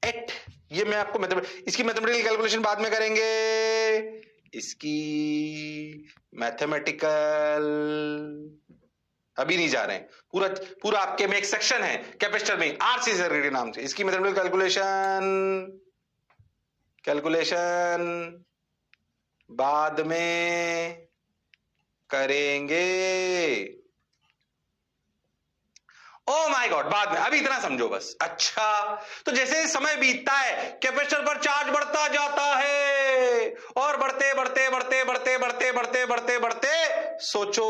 Eight, ये मैं आपको इसकी मैथमेटिकल कैलकुलेशन बाद में करेंगे, इसकी मैथमेटिकल अभी नहीं जा रहे हैं। पूरा पूरा आपके में एक सेक्शन है कैपेसिटर में आरसी सर्किट के नाम से, इसकी मैथमेटिकल कैलकुलेशन बाद में करेंगे। ओ माय गॉड, बाद में, अभी इतना समझो बस। अच्छा, तो जैसे समय बीतता है कैपेसिटर पर चार्ज बढ़ता जाता है और बढ़ते बढ़ते बढ़ते बढ़ते बढ़ते बढ़ते बढ़ते बढ़ते सोचो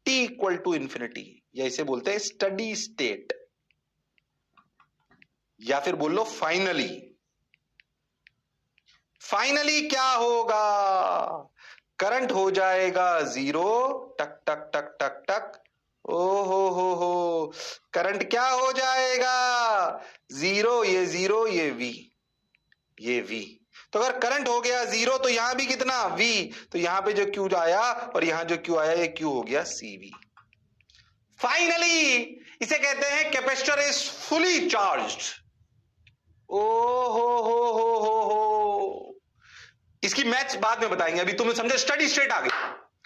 टी इक्वल टू इंफिनिटी, या इसे बोलते हैं स्टडी स्टेट, या फिर बोल लो फाइनली। फाइनली क्या होगा? करंट हो जाएगा जीरो, टक टक टक टक टक, ओ हो, करंट क्या हो जाएगा? जीरो, ये वी, ये वी। तो अगर करंट हो गया जीरो तो यहां भी कितना V, तो यहां पे जो Q आया और यहां जो Q आया, ये Q हो गया CV। फाइनली इसे कहते हैं कैपेसिटर इज फुली चार्ज्ड। ओ हो, इसकी मैच बाद में बताएंगे, अभी तुमने समझे स्टडी स्टेट आ गई।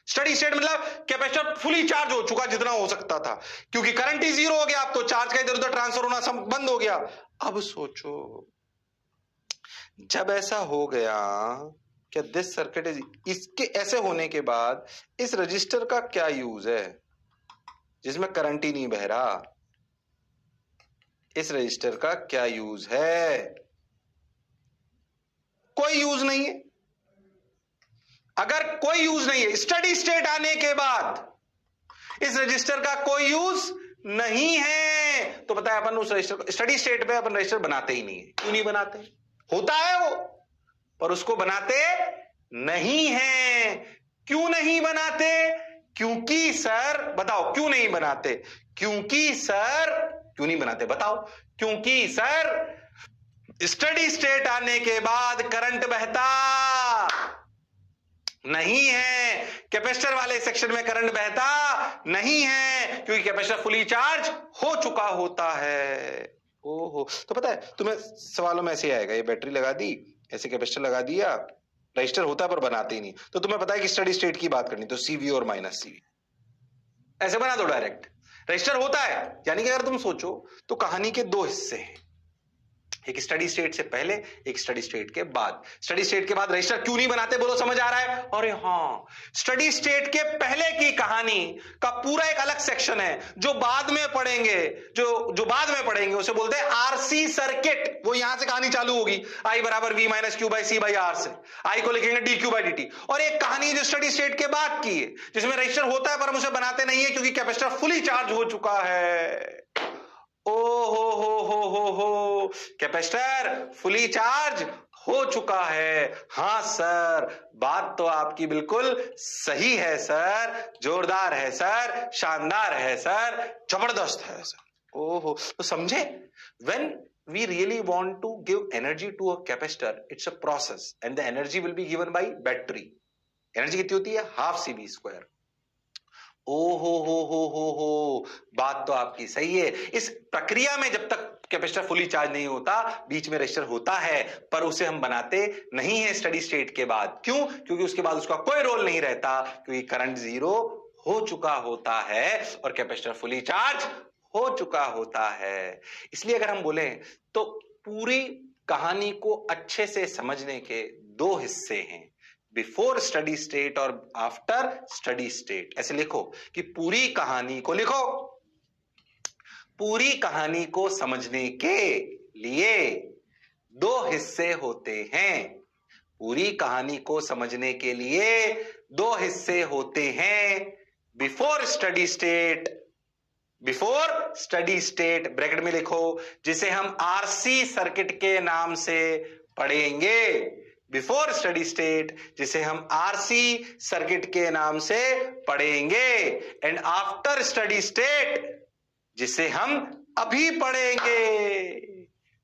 स्टडी स्टेट मतलब कैपेसिटर फुली चार्ज हो चुका जितना हो सकता था, क्योंकि करंट ही जीरो हो गया, अब तो चार्ज का इधर उधर ट्रांसफर होना सब बंद हो गया। अब सोचो जब ऐसा हो गया, क्या दिस सर्किट इज, इसके ऐसे होने के बाद इस रजिस्टर का क्या यूज है जिसमें करंट ही नहीं बह रहा? इस रजिस्टर का क्या यूज है? कोई यूज नहीं है। अगर कोई यूज नहीं है, स्टडी स्टेट आने के बाद इस रजिस्टर का कोई यूज नहीं है, तो पता है अपन उस रजिस्टर, स्टडी स्टेट पे अपन रजिस्टर बनाते ही नहीं है। क्यों नहीं बनाते? होता है वो, पर उसको बनाते नहीं है। क्यों नहीं बनाते? क्योंकि सर, बताओ क्यों नहीं बनाते? क्योंकि सर, क्यों नहीं बनाते बताओ? क्योंकि सर स्टडी स्टेट आने के बाद करंट बहता नहीं है, कैपेसिटर वाले सेक्शन में करंट बहता नहीं है, क्योंकि कैपेसिटर फुली चार्ज हो चुका होता है। ओहो, तो पता है तुम्हें सवालों में ऐसे आएगा, ये बैटरी लगा दी, ऐसे कैपेसिटर लगा दिया, रजिस्टर होता है पर बनाते ही नहीं, तो तुम्हें पता है कि स्टडी स्टेट की बात करनी, तो CV और माइनस CV ऐसे बना दो डायरेक्ट। रजिस्टर होता है, यानी कि अगर तुम सोचो तो कहानी के दो हिस्से हैं, एक स्टडी स्टेट से पहले, एक स्टडी स्टेट के बाद। स्टडी स्टेट के बाद रजिस्टर क्यों नहीं बनाते, बोलो समझ आ रहा है? अरे हाँ, स्टडी स्टेट के पहले की कहानी का पूरा एक अलग सेक्शन है जो बाद में पढ़ेंगे, जो बाद में पढ़ेंगे उसे बोलते हैं आरसी सर्किट। वो यहां से कहानी चालू होगी, I बराबर V minus Q by C by R से, I को लिखेंगे DQ बाई DT। और एक कहानी जो स्टडी स्टेट के बाद की है, जिसमें रजिस्टर होता है पर हम उसे बनाते नहीं है क्योंकि कैपेसिटर फुली चार्ज हो चुका है। ओ हो, कैपेसिटर फुली चार्ज हो चुका है। हाँ सर, बात तो आपकी बिल्कुल सही है सर, जोरदार है सर, शानदार है सर, जबरदस्त है सर। ओहो, तो समझे? when we really want to give energy to a capacitor, it's a process and the energy will be given by battery. Energy कितनी होती है? Half CV square. ओ हो, बात तो आपकी सही है। इस प्रक्रिया में जब तक कैपेसिटर फुली चार्ज नहीं होता, बीच में रजिस्टर होता है, पर उसे हम बनाते नहीं है स्टडी स्टेट के बाद। क्यों? क्योंकि उसके बाद उसका कोई रोल नहीं रहता, क्योंकि करंट जीरो हो चुका होता है और कैपेसिटर फुली चार्ज हो चुका होता है। इसलिए अगर हम बोले तो पूरी कहानी को अच्छे से समझने के दो हिस्से हैं, बिफोर स्टडी स्टेट और आफ्टर स्टडी स्टेट। ऐसे लिखो कि पूरी कहानी को लिखो, पूरी कहानी को समझने के लिए दो हिस्से होते हैं। पूरी कहानी को समझने के लिए दो हिस्से होते हैं, before steady state, before steady state bracket में लिखो, जिसे हम आरसी सर्किट के नाम से पढ़ेंगे। बिफोर स्टडी स्टेट, जिसे हम आरसी सर्किट के नाम से पढ़ेंगे, एंड आफ्टर स्टडी स्टेट, जिसे हम अभी पढ़ेंगे।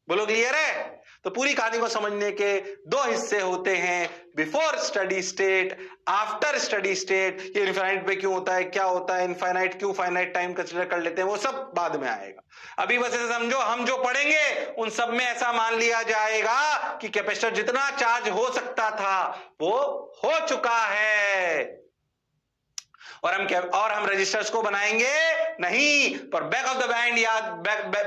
बोलो क्लियर है? तो पूरी कहानी को समझने के दो हिस्से होते हैं, before steady state, after steady state. ये इनफाइनाइट पे क्यों होता है, क्या होता है, इनफाइनाइट क्यों फाइनाइट टाइम कंसीडर कर लेते हैं, वो सब बाद में आएगा। अभी बस ऐसे समझो, हम जो पढ़ेंगे उन सब में ऐसा मान लिया जाएगा कि कैपेसिटर जितना चार्ज हो सकता था वो हो चुका है, और हम रजिस्टर्स को बनाएंगे नहीं, पर बैक ऑफ द माइंड याद,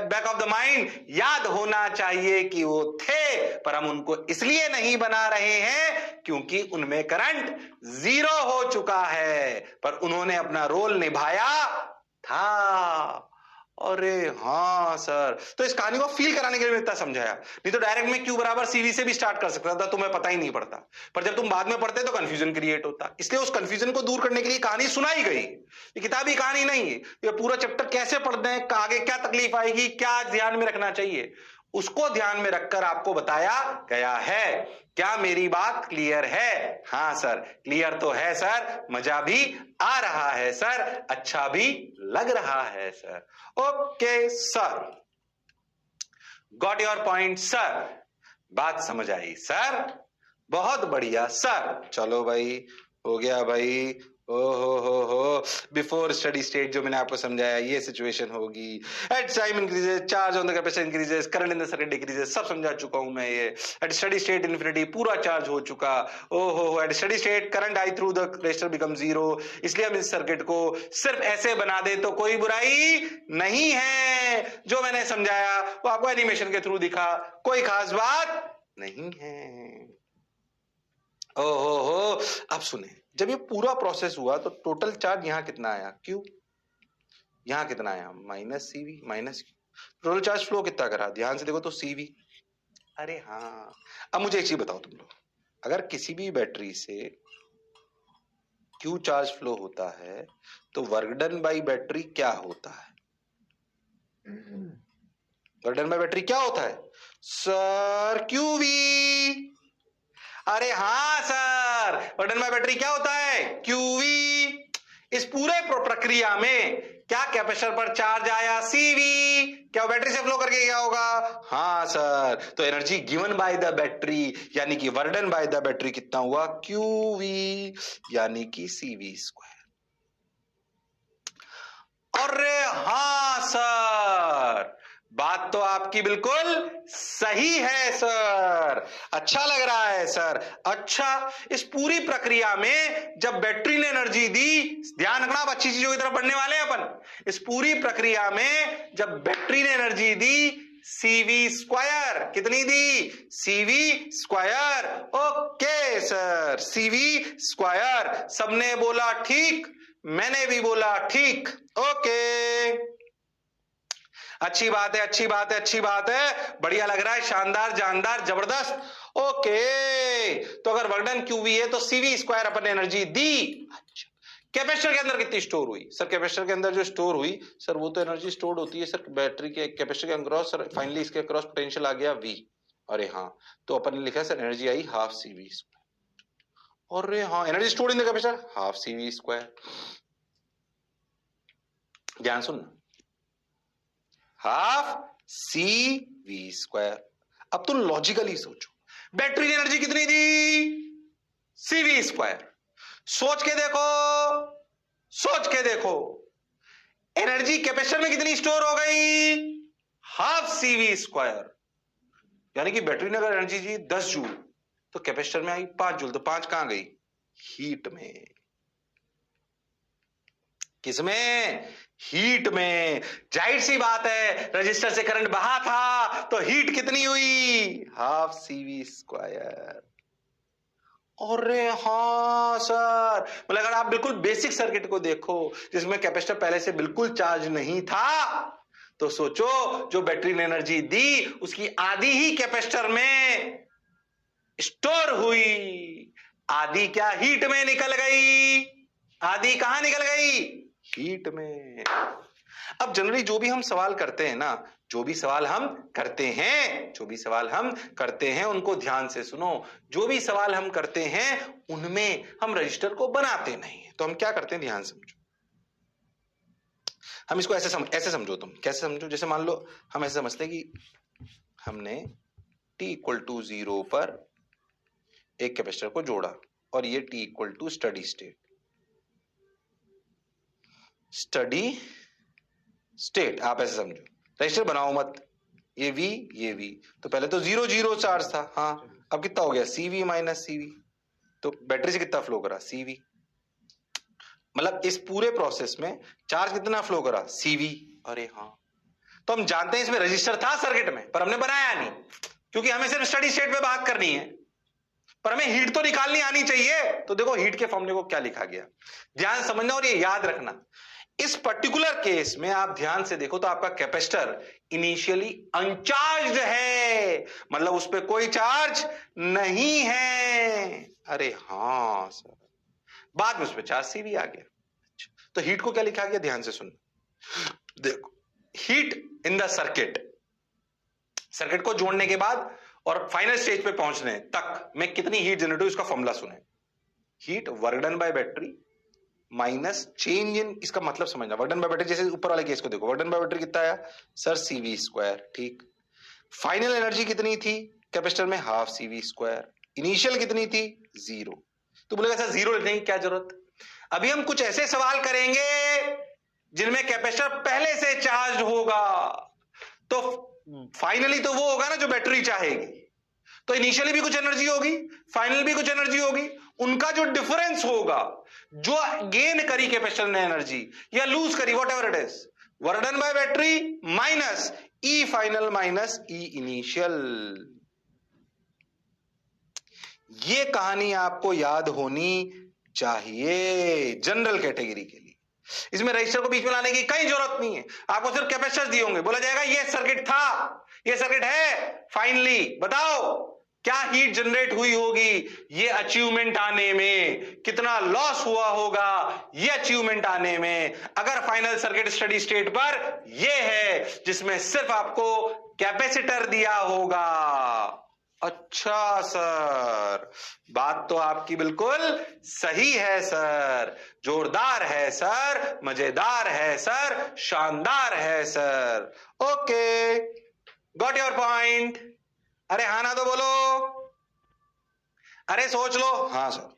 बैक ऑफ द माइंड याद होना चाहिए कि वो थे, पर हम उनको इसलिए नहीं बना रहे हैं क्योंकि उनमें करंट 0 हो चुका है, पर उन्होंने अपना रोल निभाया था। अरे हाँ सर, तो इस कहानी को फील कराने के लिए इतना समझाया, नहीं तो डायरेक्ट में Q बराबर CV से भी स्टार्ट कर सकता था, तुम्हें पता ही नहीं पड़ता, पर जब तुम बाद में पढ़ते तो कंफ्यूजन क्रिएट होता, इसलिए उस कंफ्यूजन को दूर करने के लिए कहानी सुनाई गई। ये किताबी कहानी नहीं है, ये पूरा चैप्टर कैसे पढ़ते हैं, आगे क्या तकलीफ आएगी, क्या ध्यान में रखना चाहिए, उसको ध्यान में रखकर आपको बताया गया है। क्या मेरी बात क्लियर है? हाँ सर, क्लियर तो है सर, मजा भी आ रहा है सर, अच्छा भी लग रहा है sir. Okay sir, got your point sir, बात समझ आई सर, बहुत बढ़िया सर। चलो भाई, हो गया भाई। ओ हो, बिफोर स्टडी स्टेट जो मैंने आपको समझाया ये सिचुएशन होगी, at time increases, charge on the capacitor increases, current in the circuit decreases, सब समझा चुका हूं मैं ये। एट स्टडी स्टेट इन्फिनिटी, पूरा चार्ज हो चुका। ओ हो, at steady state current I through the capacitor become 0, इसलिए हम इस सर्किट को सिर्फ ऐसे बना दे तो कोई बुराई नहीं है। जो मैंने समझाया वो आपको एनिमेशन के थ्रू दिखा, कोई खास बात नहीं है। ओ हो, अब सुने, जब ये पूरा प्रोसेस हुआ तो टोटल चार्ज यहां कितना आया, Q, यहां कितना आया minus CV, minus Q, total charge flow कितना करा, ध्यान से देखो तो CV। अरे हाँ, अब मुझे एक चीज बताओ तुम लोग, अगर किसी भी बैटरी से Q चार्ज फ्लो होता है तो वर्क डन बाई बैटरी क्या होता है? वर्क डन बाई बैटरी क्या होता है सर? QV। अरे हाँ sir, work done by battery क्या होता है? QV। इस पूरे प्रक्रिया में क्या कैपेसिटर पर चार्ज आया? CV। क्या वो बैटरी से फ्लो करके गया होगा? हाँ सर, तो energy given by the battery यानी कि work done by the battery कितना हुआ? QV यानी कि CV स्क्वायर। अरे हाँ सर, बात तो आपकी बिल्कुल सही है सर, अच्छा लग रहा है सर। अच्छा, इस पूरी प्रक्रिया में जब बैटरी ने एनर्जी दी, ध्यान रखना, अब अच्छी चीजों की तरफ बढ़ने वाले हैं अपन। इस पूरी प्रक्रिया में जब बैटरी ने एनर्जी दी, CV स्क्वायर, कितनी दी? CV square. Okay sir, CV square. सबने बोला ठीक, मैंने भी बोला ठीक। ओके, अच्छी बात है, अच्छी बात है, अच्छी बात है, बढ़िया लग रहा है, शानदार, जानदार, जबरदस्त। ओके, तो अगर वर्क डन QV है तो CV स्क्वायर अपन एनर्जी दी। अच्छा, कैपेसिटर के अंदर कितनी स्टोर हुई? सर कैपेसिटर के अंदर जो स्टोर हुई सर, वो तो एनर्जी स्टोर होती है सर बैटरी के कैपेसिटर के अक्रॉस, सर फाइनली इसके अक्रॉस पोटेंशियल आ गया V। अरे हाँ, तो अपन ने लिखा सर एनर्जी आई हाफ CV स्क्वायर। अरे हाँ, energy stored in the capacitor half CV square. ध्यान सुनना, हाफ CV स्क्वायर। अब तुम लॉजिकली सोचो, बैटरी की एनर्जी कितनी दी? CV square. सोच के देखो, सोच के देखो, एनर्जी कैपेसिटर में कितनी स्टोर हो गई? Half CV square. यानी कि बैटरी ने अगर एनर्जी दी 10 जूल तो कैपेसिटर में आई 5 जूल, तो 5 कहां गई? हीट में। किसमें? हीट में। जाहिर सी बात है, रजिस्टर से करंट बहा था तो हीट कितनी हुई? Half CV square. अरे हाँ सर, मतलब अगर आप बिल्कुल बेसिक सर्किट को देखो जिसमें कैपेसिटर पहले से बिल्कुल चार्ज नहीं था, तो सोचो जो बैटरी ने एनर्जी दी उसकी आधी ही कैपेसिटर में स्टोर हुई, आधी क्या हीट में निकल गई? आधी कहां निकल गई? हीट में। अब जनरली जो भी हम सवाल करते हैं ना, जो भी सवाल हम करते हैं उनको ध्यान से सुनो। जो भी सवाल हम करते हैं उनमें हम रजिस्टर को बनाते नहीं है, तो हम क्या करते हैं, ध्यान समझो। हम इसको ऐसे समझो, तुम कैसे समझो, जैसे मान लो हम ऐसे समझते हैं कि हमने टी इक्वल टू 0 पर एक कैपेसिटर को जोड़ा और ये T equal to steady state. Steady state आप ऐसे समझो, रजिस्टर बनाओ मत, ये V तो पहले तो 0 0 चार्ज था, हाँ अब कितना हो गया CV माइनस CV, तो बैटरी से कितना फ्लो करा CV, मतलब इस पूरे प्रोसेस में चार्ज कितना फ्लो करा CV। अरे हाँ, तो हम जानते हैं इसमें रजिस्टर था सर्किट में, पर हमने बनाया नहीं क्योंकि हमें सिर्फ स्टडी स्टेट में बात करनी है, पर हमें हीट तो निकालनी आनी चाहिए। तो देखो हीट के फॉर्मूले को क्या लिखा गया, ध्यान समझना और ये याद रखना। इस पर्टिकुलर केस में आप ध्यान से देखो तो आपका कैपेसिटर इनिशियली अनचार्ज्ड है, मतलब उस पर कोई चार्ज नहीं है। अरे हाँ सर, बाद में उस पर चार्ज CV आ गया। तो हीट को क्या लिखा गया, ध्यान से सुनना। देखो heat in the circuit, circuit को जोड़ने के बाद और फाइनल स्टेज पे पहुंचने तक में कितनी हीट जनरेट हुई, उसका फॉर्मूला सुने। Heat work done by battery minus change in, इसका मतलब समझना, वर्क डन बाय बैटरी, जैसे ऊपर वाले केस को देखो, वर्क डन बाय बैटरी कितना आया सर CV स्क्वायर, ठीक। फाइनल एनर्जी कितनी थी कैपेसिटर में, हाफ CV स्क्वायर। इनिशियल कितनी थी 0। तो बोलेगा सर 0 लिखने की क्या जरूरत। अभी हम कुछ ऐसे सवाल करेंगे जिनमें कैपेसिटर पहले से चार्ज होगा, तो फाइनली तो वो होगा ना जो बैटरी चाहेगी, तो इनिशियली भी कुछ एनर्जी होगी, फाइनल भी कुछ एनर्जी होगी, उनका जो डिफरेंस होगा, जो गेन करी कैपेसिटर ने एनर्जी या लूज करी, what ever it is, work done by battery minus E final minus E initial. ये कहानी आपको याद होनी चाहिए जनरल कैटेगरी के लिए। इसमें रजिस्टर को बीच में लाने की कई जरूरत नहीं है, आपको सिर्फ कैपेसिटर दिए होंगे, बोला जाएगा ये सर्किट था, ये सर्किट है, फाइनली बताओ क्या हीट जनरेट हुई होगी, ये अचीवमेंट आने में कितना लॉस हुआ होगा, ये अचीवमेंट आने में। अगर फाइनल सर्किट स्टडी स्टेट पर ये है जिसमें सिर्फ आपको कैपेसिटर दिया होगा। अच्छा सर, बात तो आपकी बिल्कुल सही है सर, जोरदार है सर, मजेदार है सर, शानदार है sir. Okay, got your point. अरे हाँ ना तो बोलो, अरे सोच लो। हाँ सर,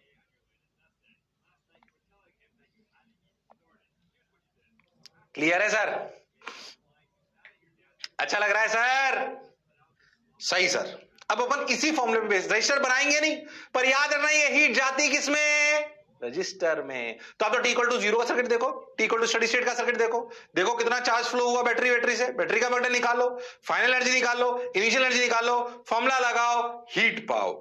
क्लियर है सर, अच्छा लग रहा है सर, सही सर। अब अपन इसी फॉर्मूले पे बेस रजिस्टर बनाएंगे नहीं, पर याद रखना ये हीट जाती किसमें, रजिस्टर में। तो आप तो T इक्वल टू 0 का सर्किट देखो, T equal to steady state का सर्किट देखो, देखो कितना चार्ज फ्लो हुआ बैटरी से, बैटरी का बटन निकालो, फाइनल एनर्जी निकालो, इनिशियल एनर्जी निकालो, फॉर्मूला लगाओ, हीट पाओ।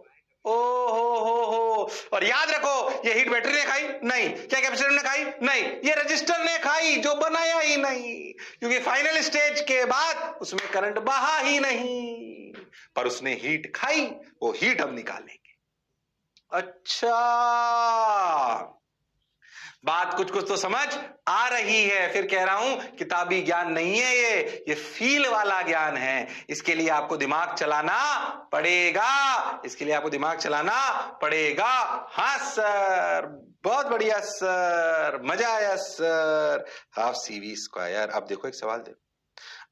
ओ हो, और याद रखो ये हीट बैटरी ने खाई नहीं, क्या कैपेसिटर ने खाई नहीं, ये रजिस्टर ने खाई जो बनाया ही नहीं, क्योंकि फाइनल स्टेज के बाद उसमें करंट बहा ही नहीं, पर उसने हीट खाई, वो हीट हम निकालेंगे। अच्छा, बात कुछ कुछ तो समझ आ रही है। फिर कह रहा हूं किताबी ज्ञान नहीं है ये फील वाला ज्ञान है, इसके लिए आपको दिमाग चलाना पड़ेगा, इसके लिए आपको दिमाग चलाना पड़ेगा। हाँ सर, बहुत बढ़िया सर, मजा आया सर, हाफ CV स्क्वायर। अब देखो एक सवाल देखो,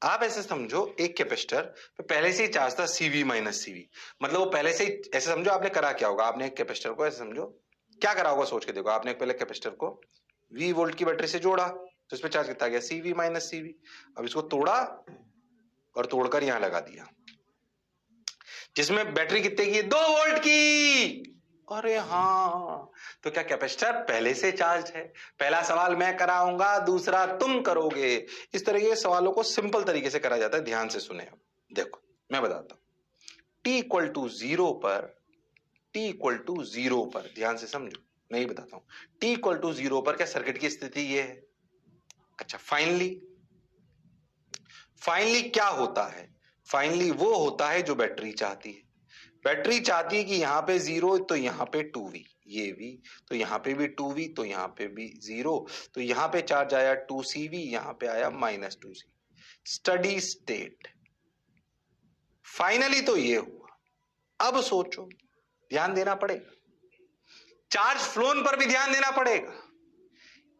आप ऐसे समझो एक कैपेसिटर पे पहले से ही चार्ज था CV माइनस CV, मतलब वो पहले से ही, ऐसे समझो आपने करा क्या होगा, आपने एक कैपेसिटर को ऐसे समझो क्या करा होगा, सोच के देखो, आपने पहले कैपेसिटर को V वोल्ट की बैटरी से जोड़ा तो इस पे चार्ज कितना गया CV माइनस CV। अब इसको तोड़ा और तोड़कर यहां लगा दिया, जिसमें बैटरी कितने की, 2 वोल्ट की। अरे हाँ, तो क्या कैपेसिटर पहले से चार्ज है। पहला सवाल मैं कराऊंगा, दूसरा तुम करोगे। इस तरह के सवालों को सिंपल तरीके से करा जाता है, ध्यान से सुने। अब देखो मैं बताता हूं, T इक्वल टू 0 पर, T इक्वल टू 0 पर ध्यान से समझो, मैं ही बताता हूं, T इक्वल टू 0 पर क्या सर्किट की स्थिति ये है। अच्छा, फाइनली क्या होता है, फाइनली वो होता है जो बैटरी चाहती है। बैटरी चाहती है कि यहां पे 0 तो यहां पे 2V, ये V तो यहां पे भी 2V, तो यहां पे भी 0, तो यहां पे चार्ज आया 2CV, यहां पे आया minus 2C। Steady state finally तो ये हुआ। अब सोचो, ध्यान देना पड़ेगा, चार्ज फ्लोन पर भी ध्यान देना पड़ेगा।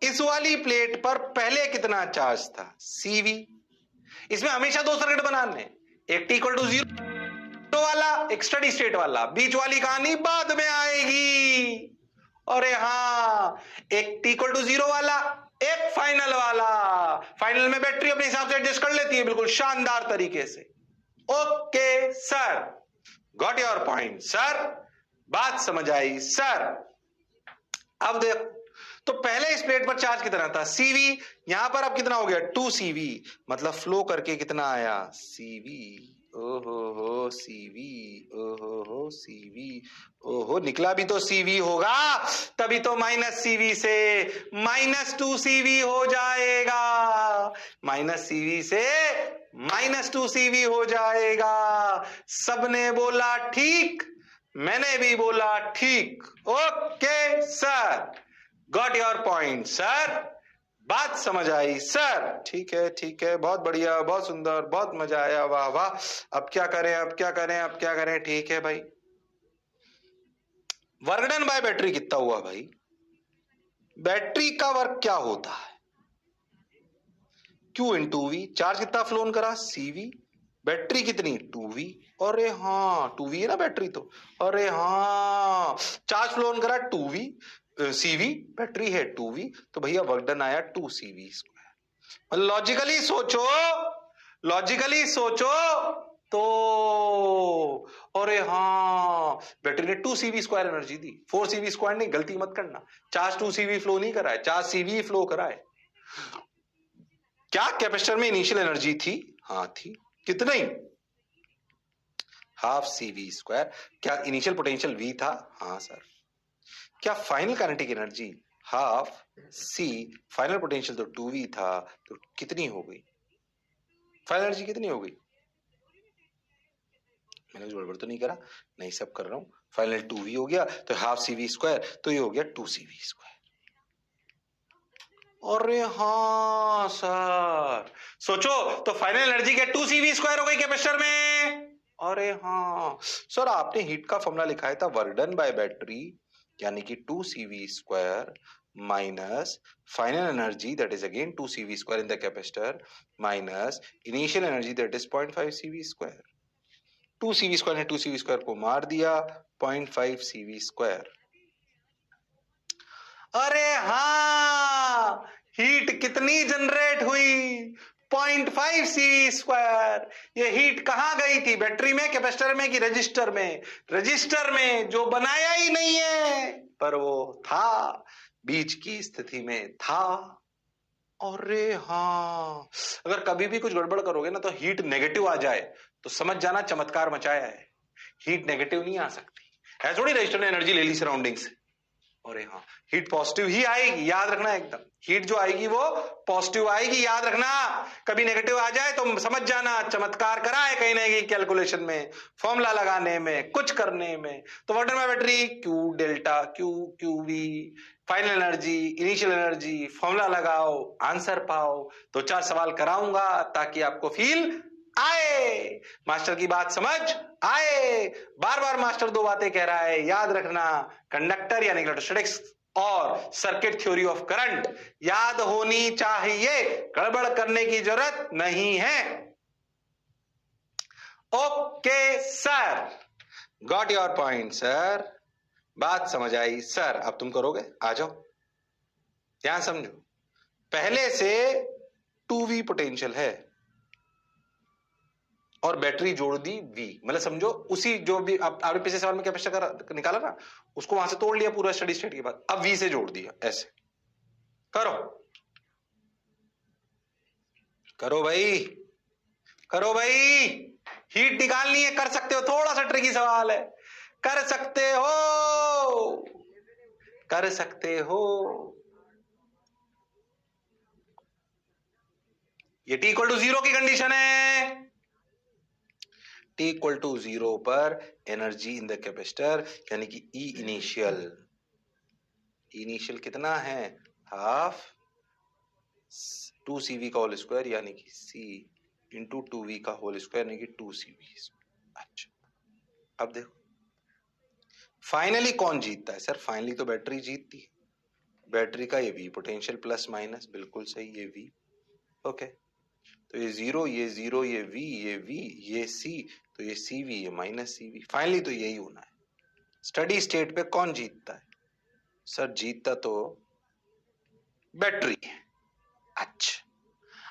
इस वाली प्लेट पर पहले कितना चार्ज था CV, इसमें हमेशा 2 सर्किट बनाने, एक T इक्वल टू 0 तो वाला एक स्टडी स्टेट वाला, बीच वाली कहानी बाद में आएगी। अरे हाँ, एक t इक्वल टू 0 वाला, एक फाइनल वाला। फाइनल में बैटरी अपने हिसाब से एडजस्ट कर लेती है बिल्कुल शानदार तरीके से। Okay sir, got your point sir, बात समझ आई सर। अब देखो, तो पहले इस प्लेट पर चार्ज कितना था CV, यहां पर अब कितना हो गया 2CV, मतलब फ्लो करके कितना आया CV। ओहो हो CV, ओहो हो CV, ओहो निकला भी तो CV होगा, तभी तो -CV से -2CV हो जाएगा, -CV से -2CV हो जाएगा। सबने बोला ठीक, मैंने भी बोला ठीक। Okay sir, got your point sir, बात समझ आई सर। ठीक है, बहुत बढ़िया, बहुत सुंदर, बहुत मजा आया, वाह वाह। अब क्या करें, अब क्या करें, अब क्या करें? ठीक है भाई, वर्क डन बाय बैटरी कितना हुआ भाई? बैटरी का वर्क क्या होता है? Q इंटू V, चार्ज कितना फ्लोन करा CV, बैटरी कितनी 2V। अरे हाँ 2V है ना बैटरी तो, अरे हाँ चार्ज फ्लोन करा 2V, CV बैटरी है 2V, तो भैया वर्क डन आया 2CV स्क्वायर। लॉजिकली सोचो, लॉजिकली सोचो तो, अरे हाँ बैटरी ने 2CV स्क्वायर एनर्जी दी, 4CV स्क्वायर नहीं, गलती मत करना, चार्ज 2CV फ्लो नहीं करा है, चार्ज CV फ्लो करा है। क्या कैपेसिटर में इनिशियल एनर्जी थी? हाँ थी, कितनी? Half CV square. क्या इनिशियल पोटेंशियल V था? हाँ सर। क्या final kinetic energy half C, final potential तो 2V था, तो कितनी हो गई फाइनल एनर्जी, कितनी हो गई? मैंने कुछ गड़बड़ तो नहीं करा? नहीं, सब कर रहा हूं। फाइनल 2V हो गया तो हाफ CV स्क्वायर, तो ये हो गया 2CV स्क्वायर। अरे हाँ सर, सोचो तो फाइनल एनर्जी क्या 2CV स्क्वायर हो गई कैपेसिटर में? अरे हाँ सर, आपने हीट का फॉर्मूला लिखा था वर्क डन बाय बैटरी, यानी कि 2CV square minus final energy that is again 2CV square in the capacitor minus initial energy that is 0.5 CV square. 2CV square ने 2CV स्क्वायर को मार दिया, 0.5 CV स्क्वायर। अरे हाँ, हीट कितनी generate हुई? 0.5 CV स्क्वायर। ये हीट कहां गई थी, बैटरी में, कैपेसिटर में कि रजिस्टर में? रजिस्टर में, जो बनाया ही नहीं है, पर वो था, बीच की स्थिति में था। अरे हाँ, अगर कभी भी कुछ गड़बड़ करोगे ना तो हीट नेगेटिव आ जाए तो समझ जाना चमत्कार मचाया है। हीट नेगेटिव नहीं आ सकती, है थोड़ी रजिस्टर ने एनर्जी ले ली सराउंडिंग से। अरे हाँ, हीट पॉजिटिव ही आएगी, याद रखना एकदम। हीट जो आएगी वो पॉजिटिव आएगी, याद रखना। कभी नेगेटिव आ जाए तो समझ जाना चमत्कार करा है कहीं ना कहीं कैलकुलेशन में, फॉर्मूला लगाने में, कुछ करने में। तो what is my battery? Q delta Q QV, final energy, initial energy, formula लगाओ, आंसर पाओ। दो चार सवाल कराऊंगा ताकि आपको फील आए, मास्टर की बात समझ आए। बार बार मास्टर दो बातें कह रहा है, याद रखना। कंडक्टर यानी इलेक्ट्रोस्टैटिक्स और सर्किट थ्योरी ऑफ करंट याद होनी चाहिए, गड़बड़ करने की जरूरत नहीं है। Okay sir, got your point sir, बात समझ आई सर। अब तुम करोगे, आ जाओ, ध्यान समझो। पहले से 2V पोटेंशियल है और बैटरी जोड़ दी V, मतलब समझो उसी जो भी आपने पिछले सवाल में कैपेसिटर का निकाला ना, उसको वहां से तोड़ लिया पूरा स्टडी स्टेट के बाद, अब V से जोड़ दिया। ऐसे करो, करो भाई, करो भाई, हीट निकालनी है, कर सकते हो, थोड़ा सा ट्रिकी सवाल है, कर सकते हो, कर सकते हो। ये T इक्वल टू 0 की कंडीशन है। T इक्वल टू 0 पर एनर्जी इन द कैपेसिटर यानी कि E इनिशियल, इनिशियल कितना है? हाफ 2CV का होल स्क्वायर यानी कि C इंटू 2V का होल स्क्वायर यानी कि 2CV। अच्छा, अब देखो फाइनली कौन जीतता है? सर फाइनली तो बैटरी जीतती है, बैटरी का ये V पोटेंशियल प्लस माइनस, बिल्कुल सही, ये V। ओके, तो तो ये जीरो, ये वी, ये सी, तो ये सी वी, ये माइनस सी वी। फाइनली तो यही होना है। स्टडी स्टेट पे कौन जीतता है? सर जीतता तो बैटरी। अच्छा,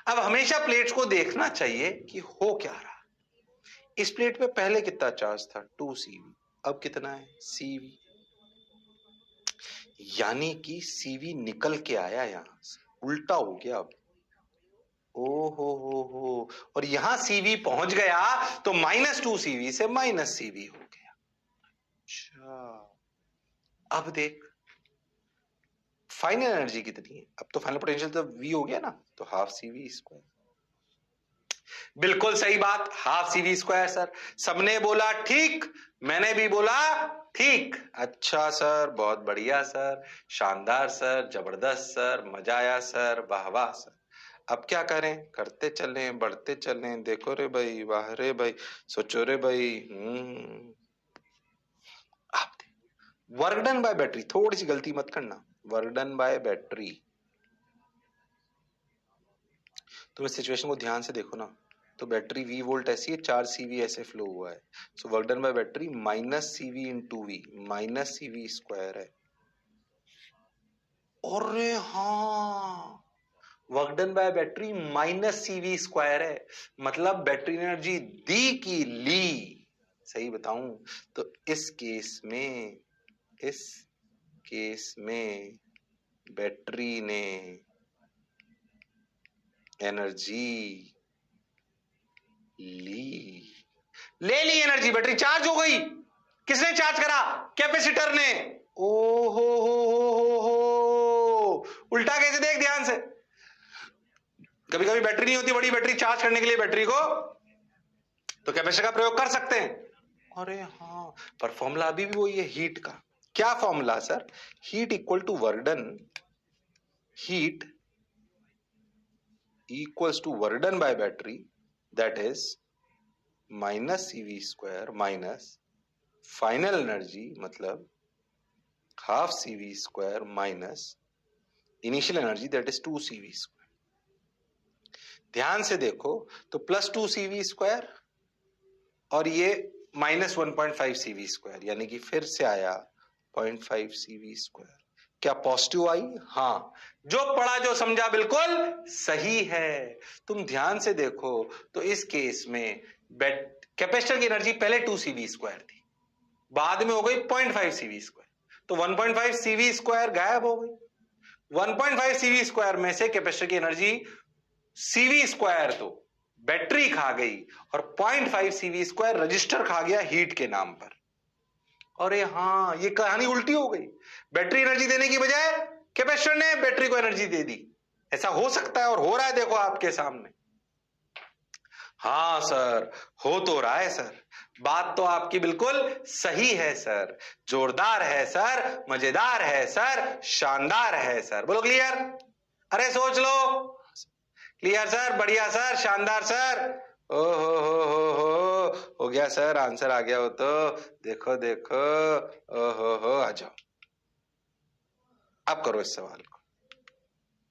अब हमेशा प्लेट्स को देखना चाहिए कि हो क्या रहा। इस प्लेट पे पहले कितना चार्ज था? 2 CV। अब कितना है? CV। यानी कि CV निकल के आया यहां से, उल्टा हो गया अब। ओ हो, और यहां CV पहुंच गया तो -2CV से -CV हो गया। अच्छा, अब देख फाइनल एनर्जी कितनी है? अब तो फाइनल पोटेंशियल तो V हो गया ना, तो ½ CV²। बिल्कुल सही बात, ½ CV²। सर सबने बोला ठीक, मैंने भी बोला ठीक। अच्छा सर, बहुत बढ़िया सर, शानदार सर, जबरदस्त सर, मजा आया सर, वाह वाह सर। अब क्या करें? करते चले, बढ़ते चले, देखो रे भाई, वाह रे भाई, सोचो रे भाई। आप वर्क डन बाय बैटरी, थोड़ी सी गलती मत करना, वर्क डन बाय बैटरी। तुम इस सिचुएशन को ध्यान से देखो ना, तो बैटरी V वोल्ट ऐसी है, 4CV ऐसे फ्लो हुआ है। So work done by battery -CV × V, -CV² है। अरे हाँ, work done by battery -CV² है, मतलब बैटरी एनर्जी दी की ली। सही बताऊं तो इस केस में बैटरी ने एनर्जी ले ली एनर्जी, बैटरी चार्ज हो गई। किसने चार्ज करा? कैपेसिटर ने। ओ हो, उल्टा कैसे? देख ध्यान से, कभी कभी बैटरी नहीं होती बड़ी बैटरी, चार्ज करने के लिए बैटरी को तो कैपेसिटर का प्रयोग कर सकते हैं। अरे हाँ, पर फॉर्मूला अभी भी वही है हीट का। क्या formula sir? Heat equal to work done, heat equals to work done by battery, that is -CV² minus final energy, मतलब ½ CV² minus initial energy, that is 2CV²। ध्यान से देखो तो +2CV² और ये -1.5CV², यानी कि फिर से आया 0.5CV²। क्या पॉजिटिव आई? हाँ, जो पढ़ा जो समझा बिल्कुल सही है। तुम ध्यान से देखो तो इस केस में कैपेसिटर की एनर्जी पहले 2CV² थी, बाद में हो गई 0.5CV², तो 1.5CV² गायब हो गई। 1.5CV² में से कैपेसिटर की एनर्जी CV² तो बैटरी खा गई और 0.5CV² रजिस्टर खा गया हीट के नाम पर। अरे हाँ, ये कहानी उल्टी हो गई। बैटरी एनर्जी देने की बजाय कैपेसिटर ने बैटरी को एनर्जी दे दी। ऐसा हो सकता है और हो रहा है, देखो आपके सामने। हाँ सर, हो तो रहा है सर, बात तो आपकी बिल्कुल सही है सर, जोरदार है सर, मजेदार है सर, शानदार है सर। बोलो क्लियर? अरे सोच लो। क्लियर सर, बढ़िया सर, शानदार सर। ओ हो गया सर, आंसर आ गया हो तो देखो देखो। ओ हो, आ जाओ। अब करो इस सवाल को,